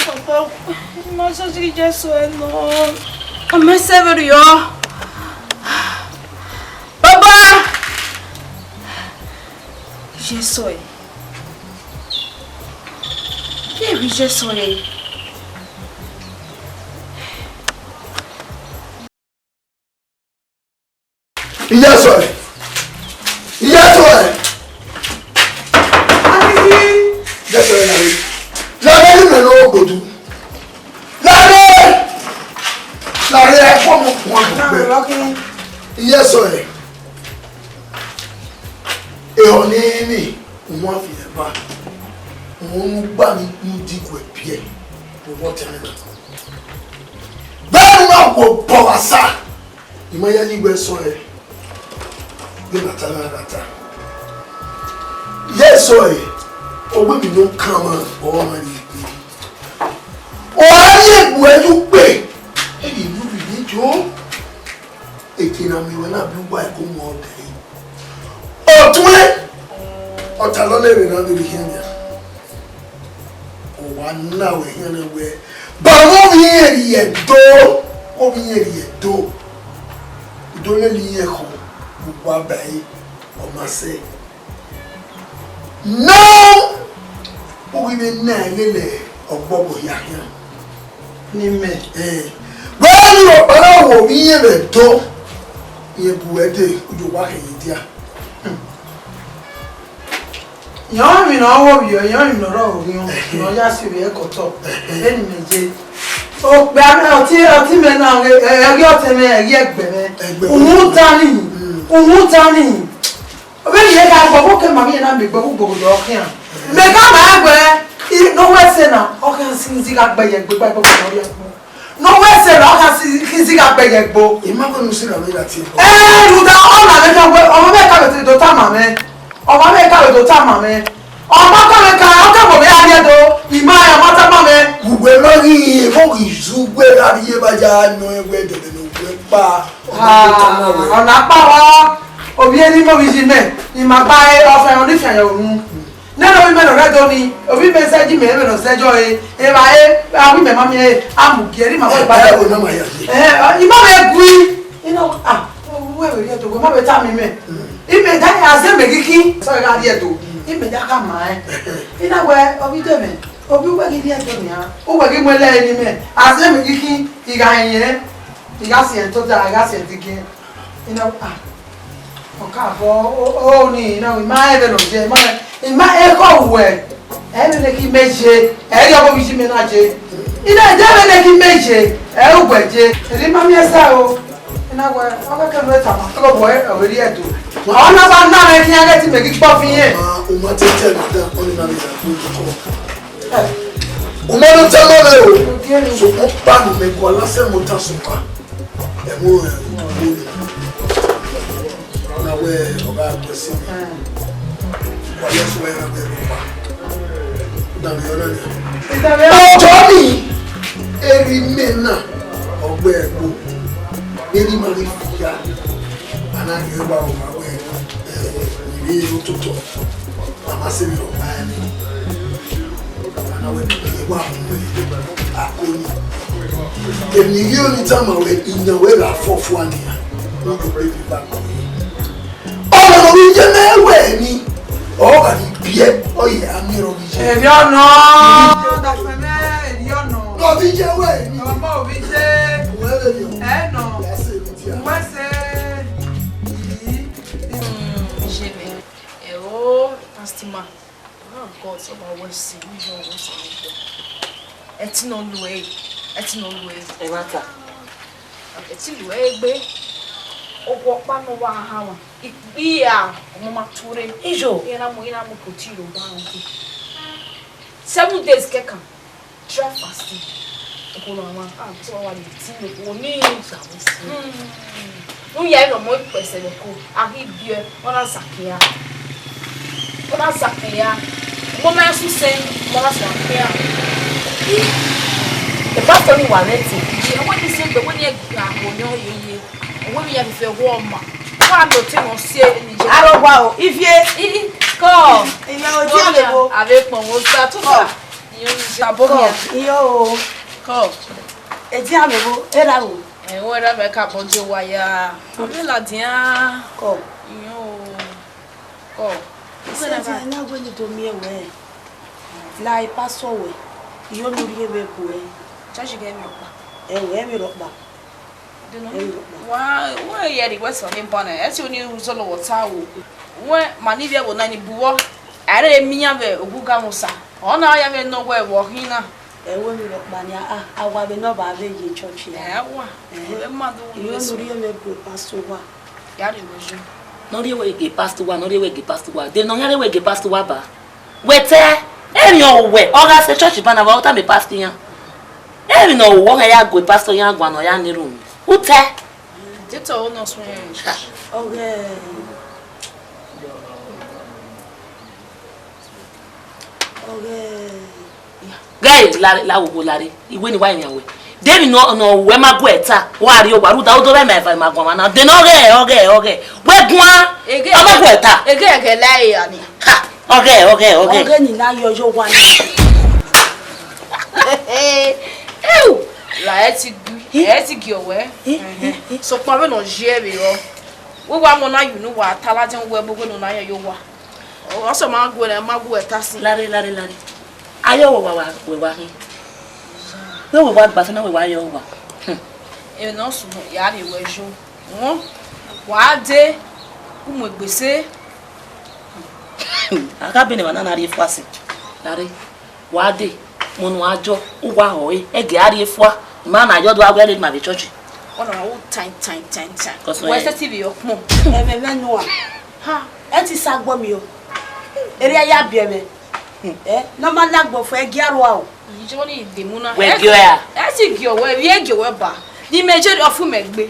Papa ma so si Yesu no o me severo yo Papa Yesu we just saw it. Yes, sir. Yes, sir. Yes, sir. Lare me no go do. Lare come on. Yes, sir. E oni ni mo fi e ba. Mo gba mi di ko epie to what am I? Bẹ́ẹ̀ náà kò bọ̀ wá sá. Ìmọ̀ya ní ìgbẹ́ sọ ẹ̀ bí bàtà náà bàtà. Yẹ́ sọ ẹ̀ owó mi ló ń kàn máa bọ̀ ọ́ máa ní ìgbé. Ọ̀rá yẹ ìgbò ẹ̀yú pé ẹ̀yìn ìlú rì níjó. Ètè náà mi wẹ̀ náà bí wà ẹ̀kọ́ mọ́ ọ̀dẹ̀ yìí. Ọ̀tún ẹ̀ ọ̀tà lọ́lẹ́rìn náà lórí yẹn yẹn. Wana we yana we ba mo mi ye do do le liye ko bu abai o ma se no o we na lele ogbobo ya ya ni me ba ni o para wo mi ye do ye bu ede ojo wa ke dia Yon mi no wo bi yon mi no ro bi yon ya si bi e ko to eni meje o pe ame oti me na e oti me e egbe me ohun tani o be ye ka gbo ke mami na me gbo do kian me ka ma gbe no we se na o kan si ga gbe ye gbe do ri no we se na o kan si ga gbe ye gbo e ma ko no si na me lati lu da o na me ka o me ka be do ta mame ọmọ mi ka do ta mame ọmọ ko me ka o ka bo be ari do ima ya mata mame gugbe lori mo izu gbe ari ye ba ja no egbe de no gbe pa ọ̀nà pa wa obi eni mo bi ji me ima pa e o fe oni fe yo nu neno bi me no redo ni obi me se ji me no se jo e ba e awi me mami e amu geri ma ko ba o na ma ya ima me gui ino we we to go ma be ta mi me ime da ya se me kiki so ga die to ime da ka ma ina we obi de me obi we gi die to ni a o we gi mo le ni me ase me kiki iga yen iga se to da iga se digi ina o ka bo ni na we ma e be no je ma e ko we e be ki meje e yo bo bi ji me na je ina de be ki meje e o gbeje ri ma mi esa o ina we o ka ke no ta ma ko bo e o ri e to ọ̀nà bá ń dára ẹni agẹ́ tí mẹ́kí pọ́ fi yẹn. ọmọ tẹ́tẹ́ mi dá ọ́nà náà nígbà fún ìjọba ọmọ ló tẹ́ lọ́rẹ́ o ṣùgbọ́n pàánù mẹ́kọ́ lásẹ̀ mo ta sùpà ẹ̀mú rẹ̀ lórí ọ̀nàwẹ́ ọ̀gá àgbẹ̀sí mi wà lẹ́sùn ẹ̀rọ bẹ̀rẹ̀ pa dàbí ọ̀nà ni. ọjọ́ mi eri mẹ́nà ọgbẹ́ ẹ̀gbọ́ eri máa ń fi ya anani eba o ma we ni ototo mama se mi o ba ni ana we wa mo akoni eni yo ni tama we ina we la fofu ania no go be ba ko oh yeah, I'm here. If you know, that's my man. You know. No, VJ, wait. No, VJ. Where are you? No. That's it. What's it? Oh, Pastor. Oh God, so I was seeing you. It's no way. It's no way. Emata. It's no way. Oh, what man no wa hawa. Iya, mama ture. Ijo. Ina mo kotiro ba nti. 7 days keka. Try fasting. Okolo mama, so wa ni ti mo ni samusi. No ya no mo pese le ko. Abi bie, ona sakia. Ona sakia. Mama su sen, mama sakia. The pastor ni wa neti. I want to say the one you go ye. When we have a warm man. One no thing on say in the Aro wow. If you come. you know Avec mon start to ça. You sabomia. yo Come. e ti amebo era o. E wo ra be ka bonjo waya. Obi la dia. Ko. Yo. Ko. Se na go ni to mi ewe. La I pass we. Yo no ri ebe ku e. Chaji ge mi pa. Ewe mi ro pa. Wa ye di west on him bana. Eti oni uzolo wota wo. We manivia wo na ni buwo. Are eminya be oguga musa. Ona ya me no we wo hina. Ewe mi ro pa ni awa be no ba be ye church ya. Ewa. E ma do Yo no ri ebe ku pass wa. Ya di meju. No dey we get past one, no dey we get past one. They no yare we get past one ba. Wete, eri o we. Oga se church bana ba o ta me past yan. Eri no wo ya go pastor yan gwa no ya ni room. Ute. Tito o no so yan. Okay. Okay. Guy la wo lare. Iwe ni wa yan we. Dem no we ma go eta. Wa ri o gbaru da o do be me fa ma gwa na. De no okay. We gwa. O ma go eta. Ege lai ya ni. Ha. Okay. Okay ni na yo wa ni. Ew. La eti gi owe. So pa we no je be yo. We wa mo na you know wa tala jen we bo no na ya yo wa. O so ma go na ma go eta si. Lare. Ayo we wa hin. We wa ba na we wa yo wa. E no so ya re we jo. Won wa de umu gbese. Aka bi ni wa na ri fuasi. Lare. Wa de mo no ajo ugwa ho e ge ari efua. Man ajo do agwa le ma be church. Ona wo time. Cause We set TV yo mo. E me me no Ha. E ti sagbo mi o. Eri aya bie me. No ma lagbo fo e giaro a o. Yijo ni demuna. We gyo ya. Eti gyo we gyo we ba. Ni meje of megbe.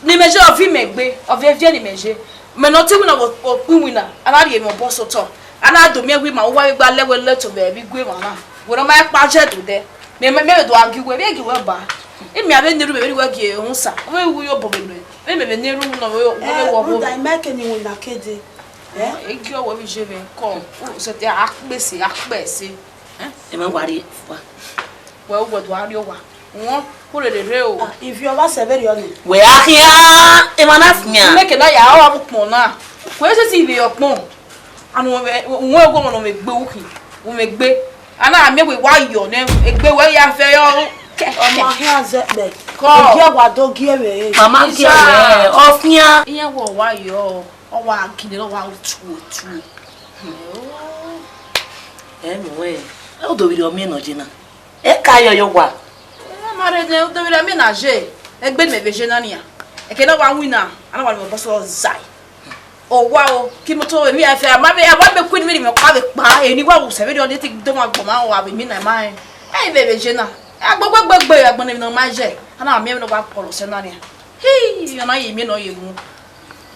Ni meje of megbe. Of evie ni meje. Me no ti wina wo pin wina. Ana ri me boss to. Ana do me wi ma wo wa gba lewe leto be bi gwe ma na. Wo no ma pa je do de. Me do agi we gyo we ba. Emi abe niru be we gye hunsa. We wu yo bobedo. Me niru no we wo bo. Dai make ni wina kede. Egi owo bi je be ko. So te akbesi. E ma wari fua. We wo do ari owa. Won ko le o. If you ever severe on it. We ahia e ma na fia. Make na ya awa pon na. Ko se ti be opon. Anu won go no me gbe wuki. Wo me gbe. Ana me we wa yo ne egbe we ya fe yo. Omo ahia zebe. Ko. Egi wa do gie we. Mama gie we ofia. Iye wo wa yo. O wa kini lo wa tu. We. O do video me no jina. E ka yo wa. Mare de o do vira me na je. Egbe me veje na nia. E ke na wa wina. Ana wa me boso zai. O wa o ki mo to mi afa ma be ku ni me kwa be pa eni wa wo se video de ti do ma gbo ma wa be mi na mai. E be veje na. Agbogbo agbon ni no ma je. Ana me no ba polo se na nia. Hi, yo na yi mi no ye mu.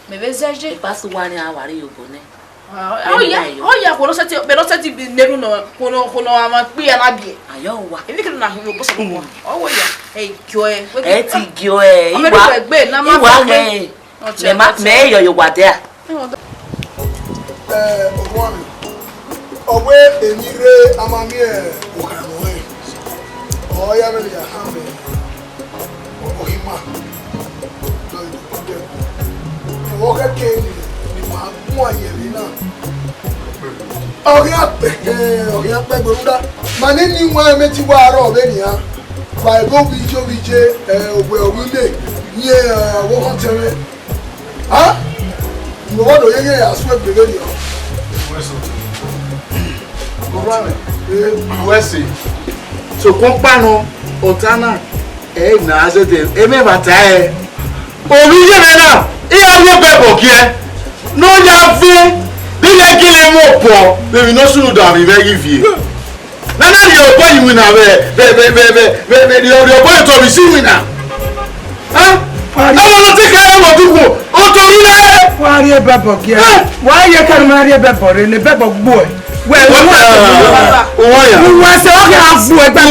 Me be zeje. Pass one hour yo go ne. Oh yeah, ko no seti bi neru no ko no ama pe na bie. Ayo wa. Ebi kiri na hiwo boso mo. Oh wo ya. Hey, gyo e. E ti gyo e. Iwa gbe na ma fa gbe. Me yo wa there. Ogwami. Ogwe enire amamie okaramoe. Oya me ya hambe. Ohima. Woka keni ni magwa yelina. ọ̀yà pẹ́ gbòrúdá mà ní ní wọn ẹ̀mẹ́tí wà àárọ̀ bẹ́ẹ̀nìyà bàìgó bíjé ògbè òwúlé ní ọwọ́ kan tẹ̀rẹ̀ ìwọ́dọ̀ yẹ́yẹ́ àsúwẹ̀ gbèrè nìyà. Wẹ́sì sòkún pàánù ọ̀tánà ẹ̀ nà á sẹ́tẹ̀ ẹ̀mẹ́ bàtà ẹ̀ òbí yẹ̀rẹ̀ náà ìyàwó bẹ̀bọ̀ kí ẹ ló yà fún bí yẹ kí lè mọ̀ pọ̀ bẹ̀rẹ̀ náà sùnù dàmí bẹ́ẹ̀ yìí fi nana ni ọ̀pọ̀ yìí wìnà bẹ́ẹ̀ ni ọ̀pọ̀ yìí tọ̀bí sí wìnà ọmọ ló ti ká ẹ̀wọ̀n dúkù ó torí náà. wọ́n á rí ẹ bẹ́ẹ̀ bọ̀ kí ẹ wọ́n á yẹ kárí máa rí ẹ bẹ́ẹ̀ bọ̀ rẹ lè bẹ́ẹ̀ bọ̀ gbó ẹ. wọ́n ṣe wọ́n kí a gbó ẹ gbẹ́ẹ̀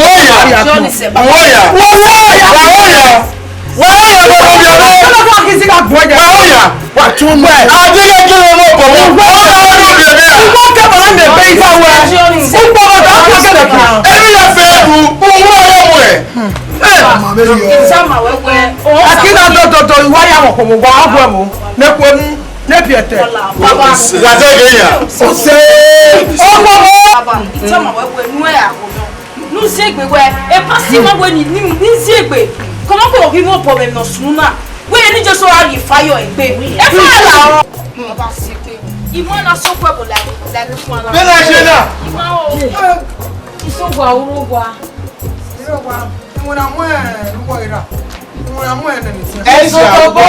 comment qu'on vit mon problème dans ce moment? Oui, il y a des gens qui font fire et paix. Et ça là, ils m'ont la sauce pour la réponse. Mais la jeune ils sont quoi ou quoi? Mon amour, ẹ ṣe àbọ̀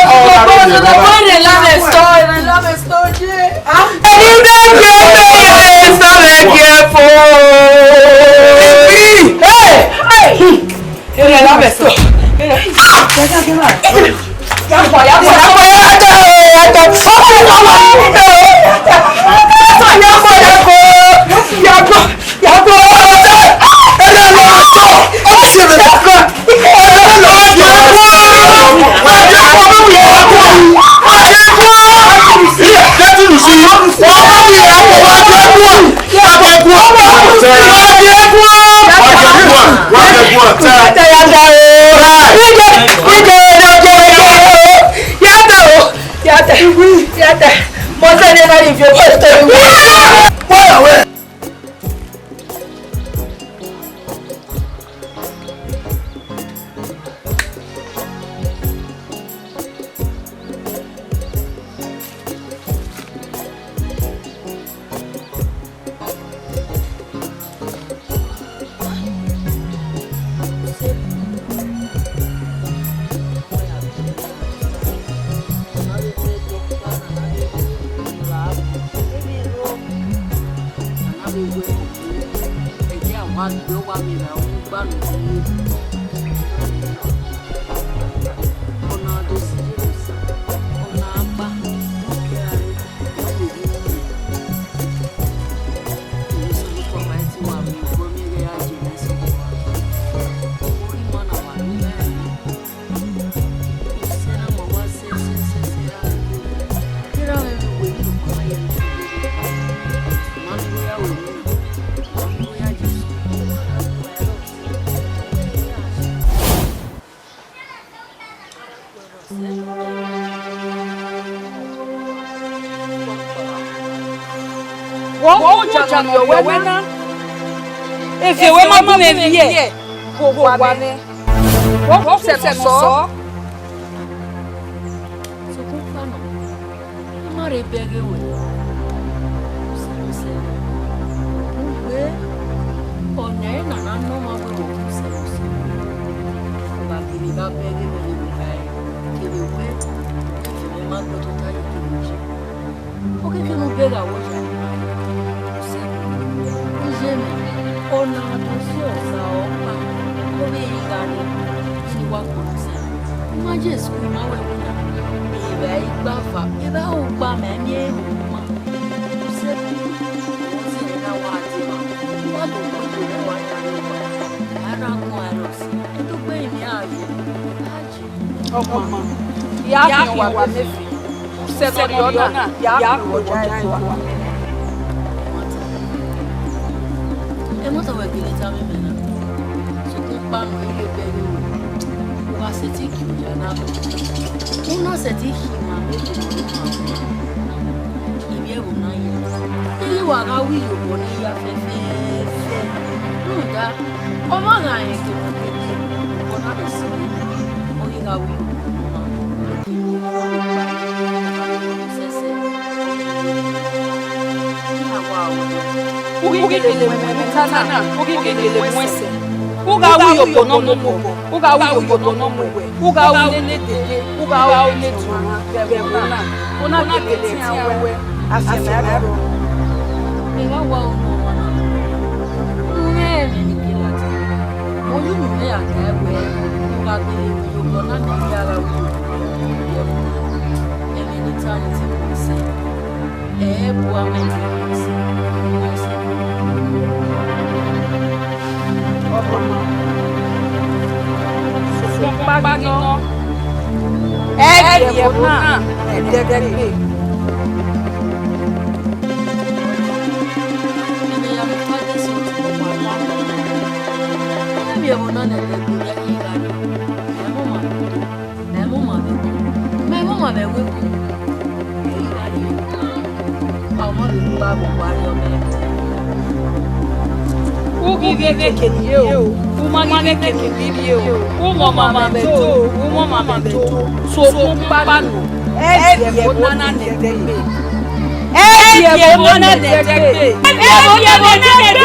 Oyi wa ga wi yo bo ni ya fe fe. Nda. Omo ga yin ke. Ona be si. Oyi ga wi. Ugi gele mwana. Ugi gele mwese. Uga wi yo bo no mo. Uga wi yo bo no mo. Uga wi ne dede. Uga wi ne tuma. Bebona. Ona gele ti awe. Afemero. Ewa wa o mo wana. Nge ni kila ti. Mo yu mi ya ka ewe. Uga gele yo bo na ni ya ra wi. Emi ni time ti mo se. Bu ame ti mo se. Bagino. Yebona. Edegbe. Emi ya mutade so ti mo wa. Emi yebona na edegbe ya yiga. Memo ma be we. Ọmọ mi gba gbogbo ayọ̀ mi. Ugi gege keniye o. Uma gege keniye o. Umo mama beto. Umo mama beto. So fun panu. Eye bona na degbe. Eye bona na degbe. Eye bona na degbe.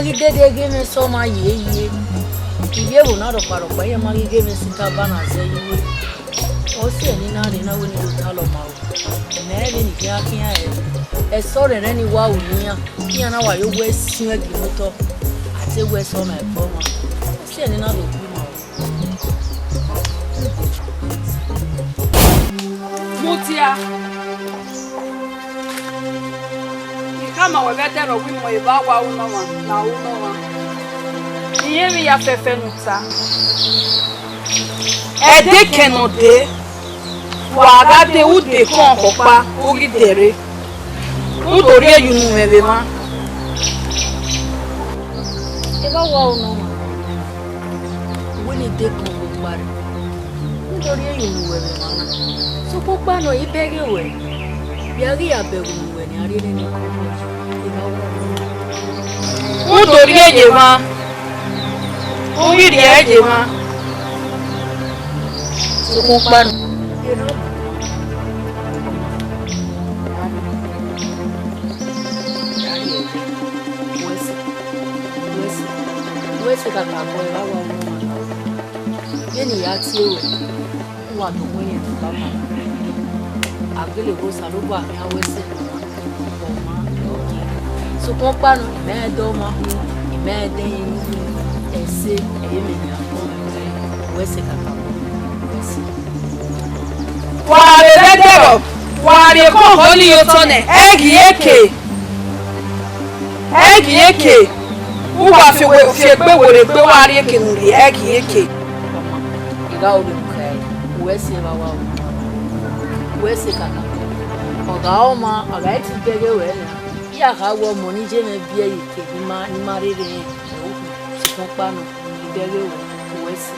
Dede game so ma ye. Ibi ewu na ro pa ye ma game sika bana ze yiwe. O se ni na re na we ni lo ta lo ma o. Me le ni kia kia e so re ni wa o ni ya. Kia na wa yo we sin agi moto. Ate we so ma e bo ma. O se ni na lo ku ma o. Mutia. Kama wegete ro wi mo e ba wa uno wa na uno wa. Iye mi ya fefe nuta. E de kenode. Wa ga de u de kon popa ori dere. U dori e yunu mebe ma. E ba wa uno wa. We ni de kon popa re. U dori e yunu mebe ma na. So popa no ibege we. Biari ya beru we ni ari ni ko. Udori eje ma. Uyiri eje ma. Sukun panu. Wesi kaka boy wa wa mo ma. Yeni ya ti ewe. Wa to mo yen to baba. Agele go saluba mi awese. Sukun panu me do ma. Me de ese eme ya ko. Wesi kaka. Wesi. Wa be dero. Wa re ko holi yotone. Egieke. Uwa fi gbe wore gbe wa ri eke nuri eke. Iga obi kai. Wesi ba wa. Wesi kaka. Oga oma, oga ti gege we na. Ya ka wo mo ni je me bia ike ni ma re re. Sukun panu gege we. Wesi.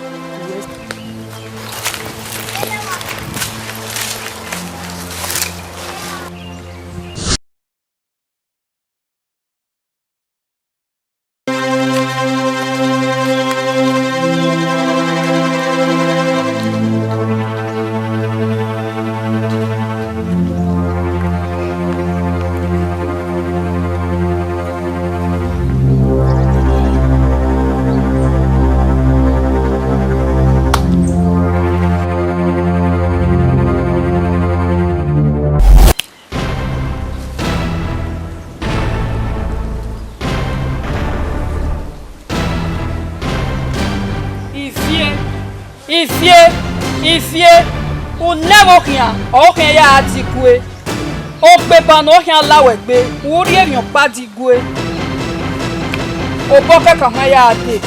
Ifie, o never can, okay, ya atikwe. O pepa no can lawegbe, o ri eyan pa digwe. O boke kan ya ade.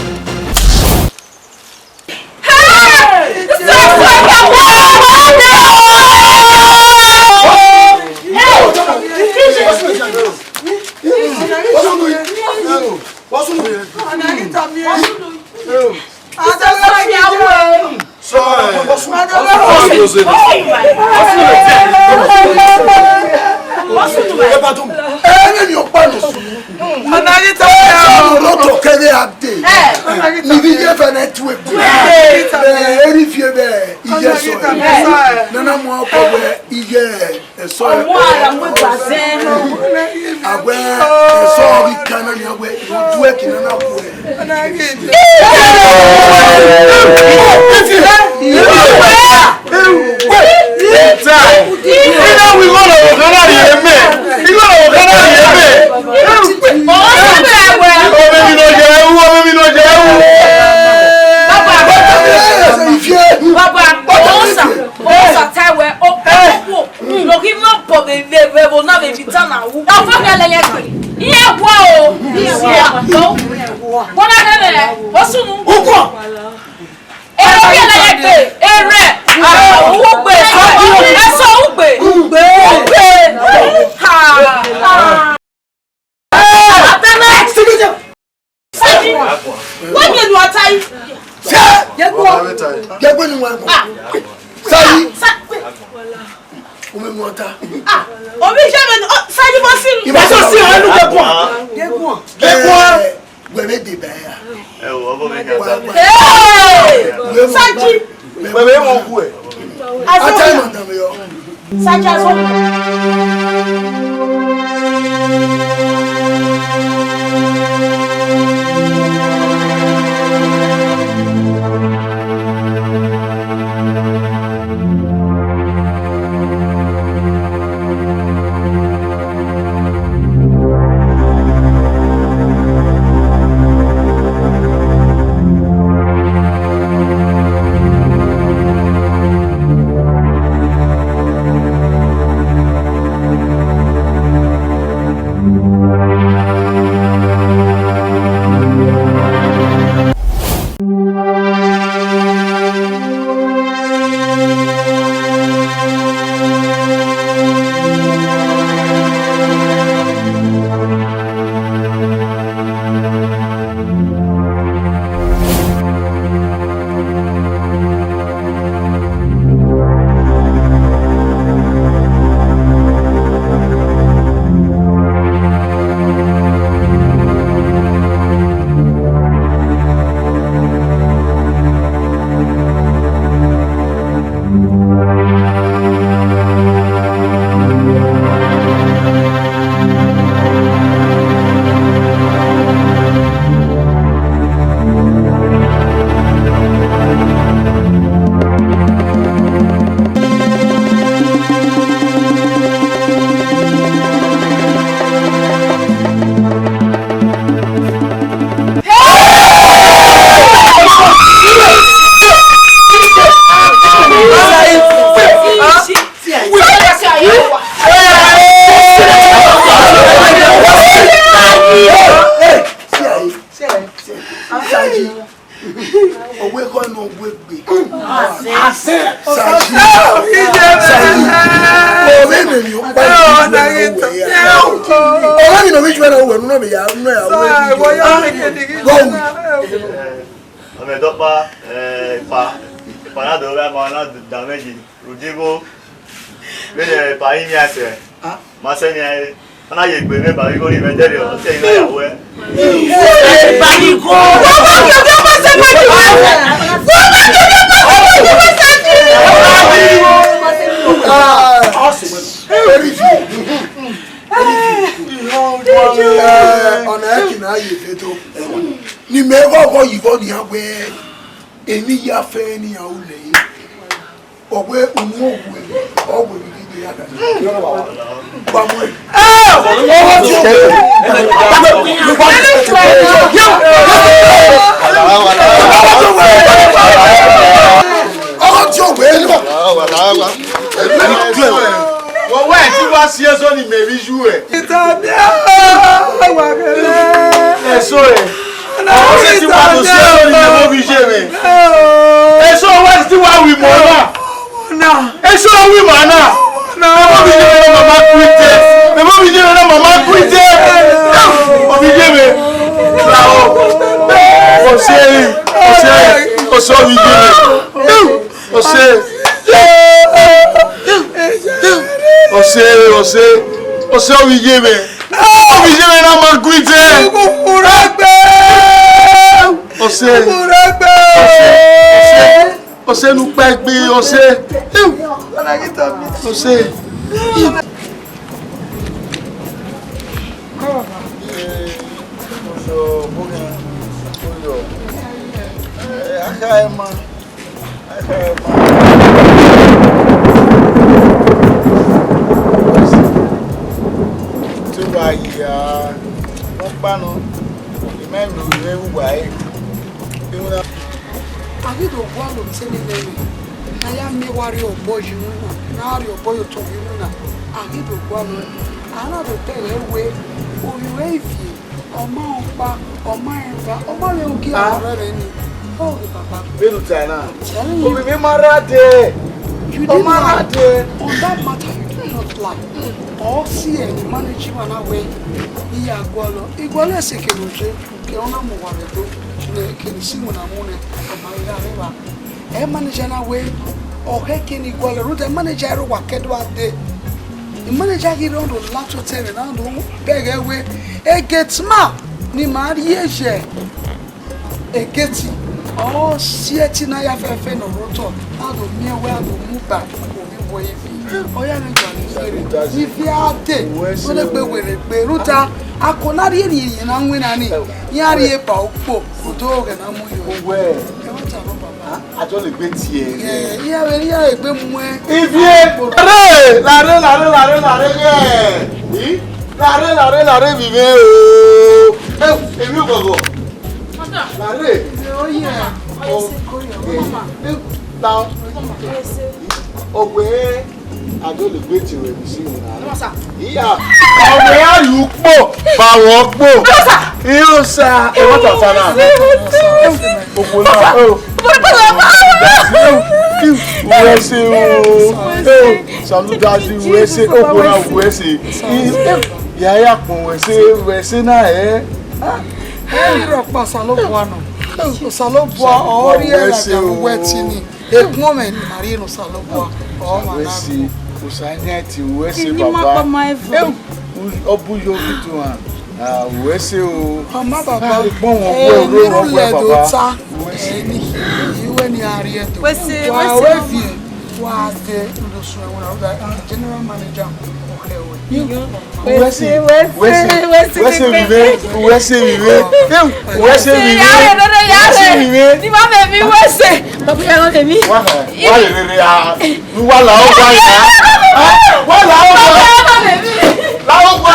baby jouer. Itabia wakele. Eso on se ti wa do se o ni mo bi je me. Eso wa ti wa wi mo na. Eso wi mo na. Na mo bi je me mama quite. Me mo bi je me mama quite. Mo bi je me. La o. O se wi je me. O se wi je me. Obìnrin náà máa gbé jẹ́. Ọ̀sẹ̀ ló pẹ́ gbé ọ̀sẹ̀. Ya, compano, imagino eu vai. Eu na. A vida do gualo se me lembra. Na ya me wari o boji una, na ari o boyo to una. A vida do gualo, ana do tele we, o we fi, o ma opa, o ma eva, o ma le o ki ara re ni. Oh, papa. Belu tana. O me marade. You did marade. On that matter you do not lie. All see any management away. Iya gwalo. Igwalo sekeloje ke ona mo wa do. Ne ke ni simu na mo ne. Ma ira reba. E manager na we. O he ke ni gwalo ru de manager ro wa kedo ade. The manager gi don do lato tele na do bege we. E getma ni mari eje. E geti. Oh sieti na ya fefe no roto. Na do mi we do mu ba ko mi wo ifi. Oya ni gwalo. If you are dead, when a baby, Ruta, I could not hear you, and I'm winning. Yari a pau, dog, and I'm where I told a bit here. Yeah, if you I don't agree to it. Yeah. Ọ̀rẹ́ àlùpọ̀ bá wọn pọ̀. Irú sa ẹ̀wọ̀n tàtà náà. Òpó náà. Wẹ́sẹ̀ ooo. Sàlúdàsí wẹ́sẹ̀ òpó náà wẹ́sẹ̀. Yàrá pọ̀ wẹ́sẹ̀ náà ẹ̀. Ẹ̀rí rẹ̀ pa sàlọ́bùwà náà. Sàlọ́bùwà ọ̀rí ẹ̀rọ wẹ́tì ni. Èkún ọ̀mẹ̀ ní màrí nù sàlọ́bùwà. Wẹ́sẹ̀. Usanyati uwese baba. Obu yo bitu an. Uwese o. Mama baba. Bon won wo ro baba. Uwese ni. Iwe ni ari eto. Wese wa fi. Wa de ndo so won na general manager oklewe. Uwese vive. Ni ma me mi wese. Baba ya no mi. Wa le re ya. Wa la o ba ya. Wa la o ba. La o ba.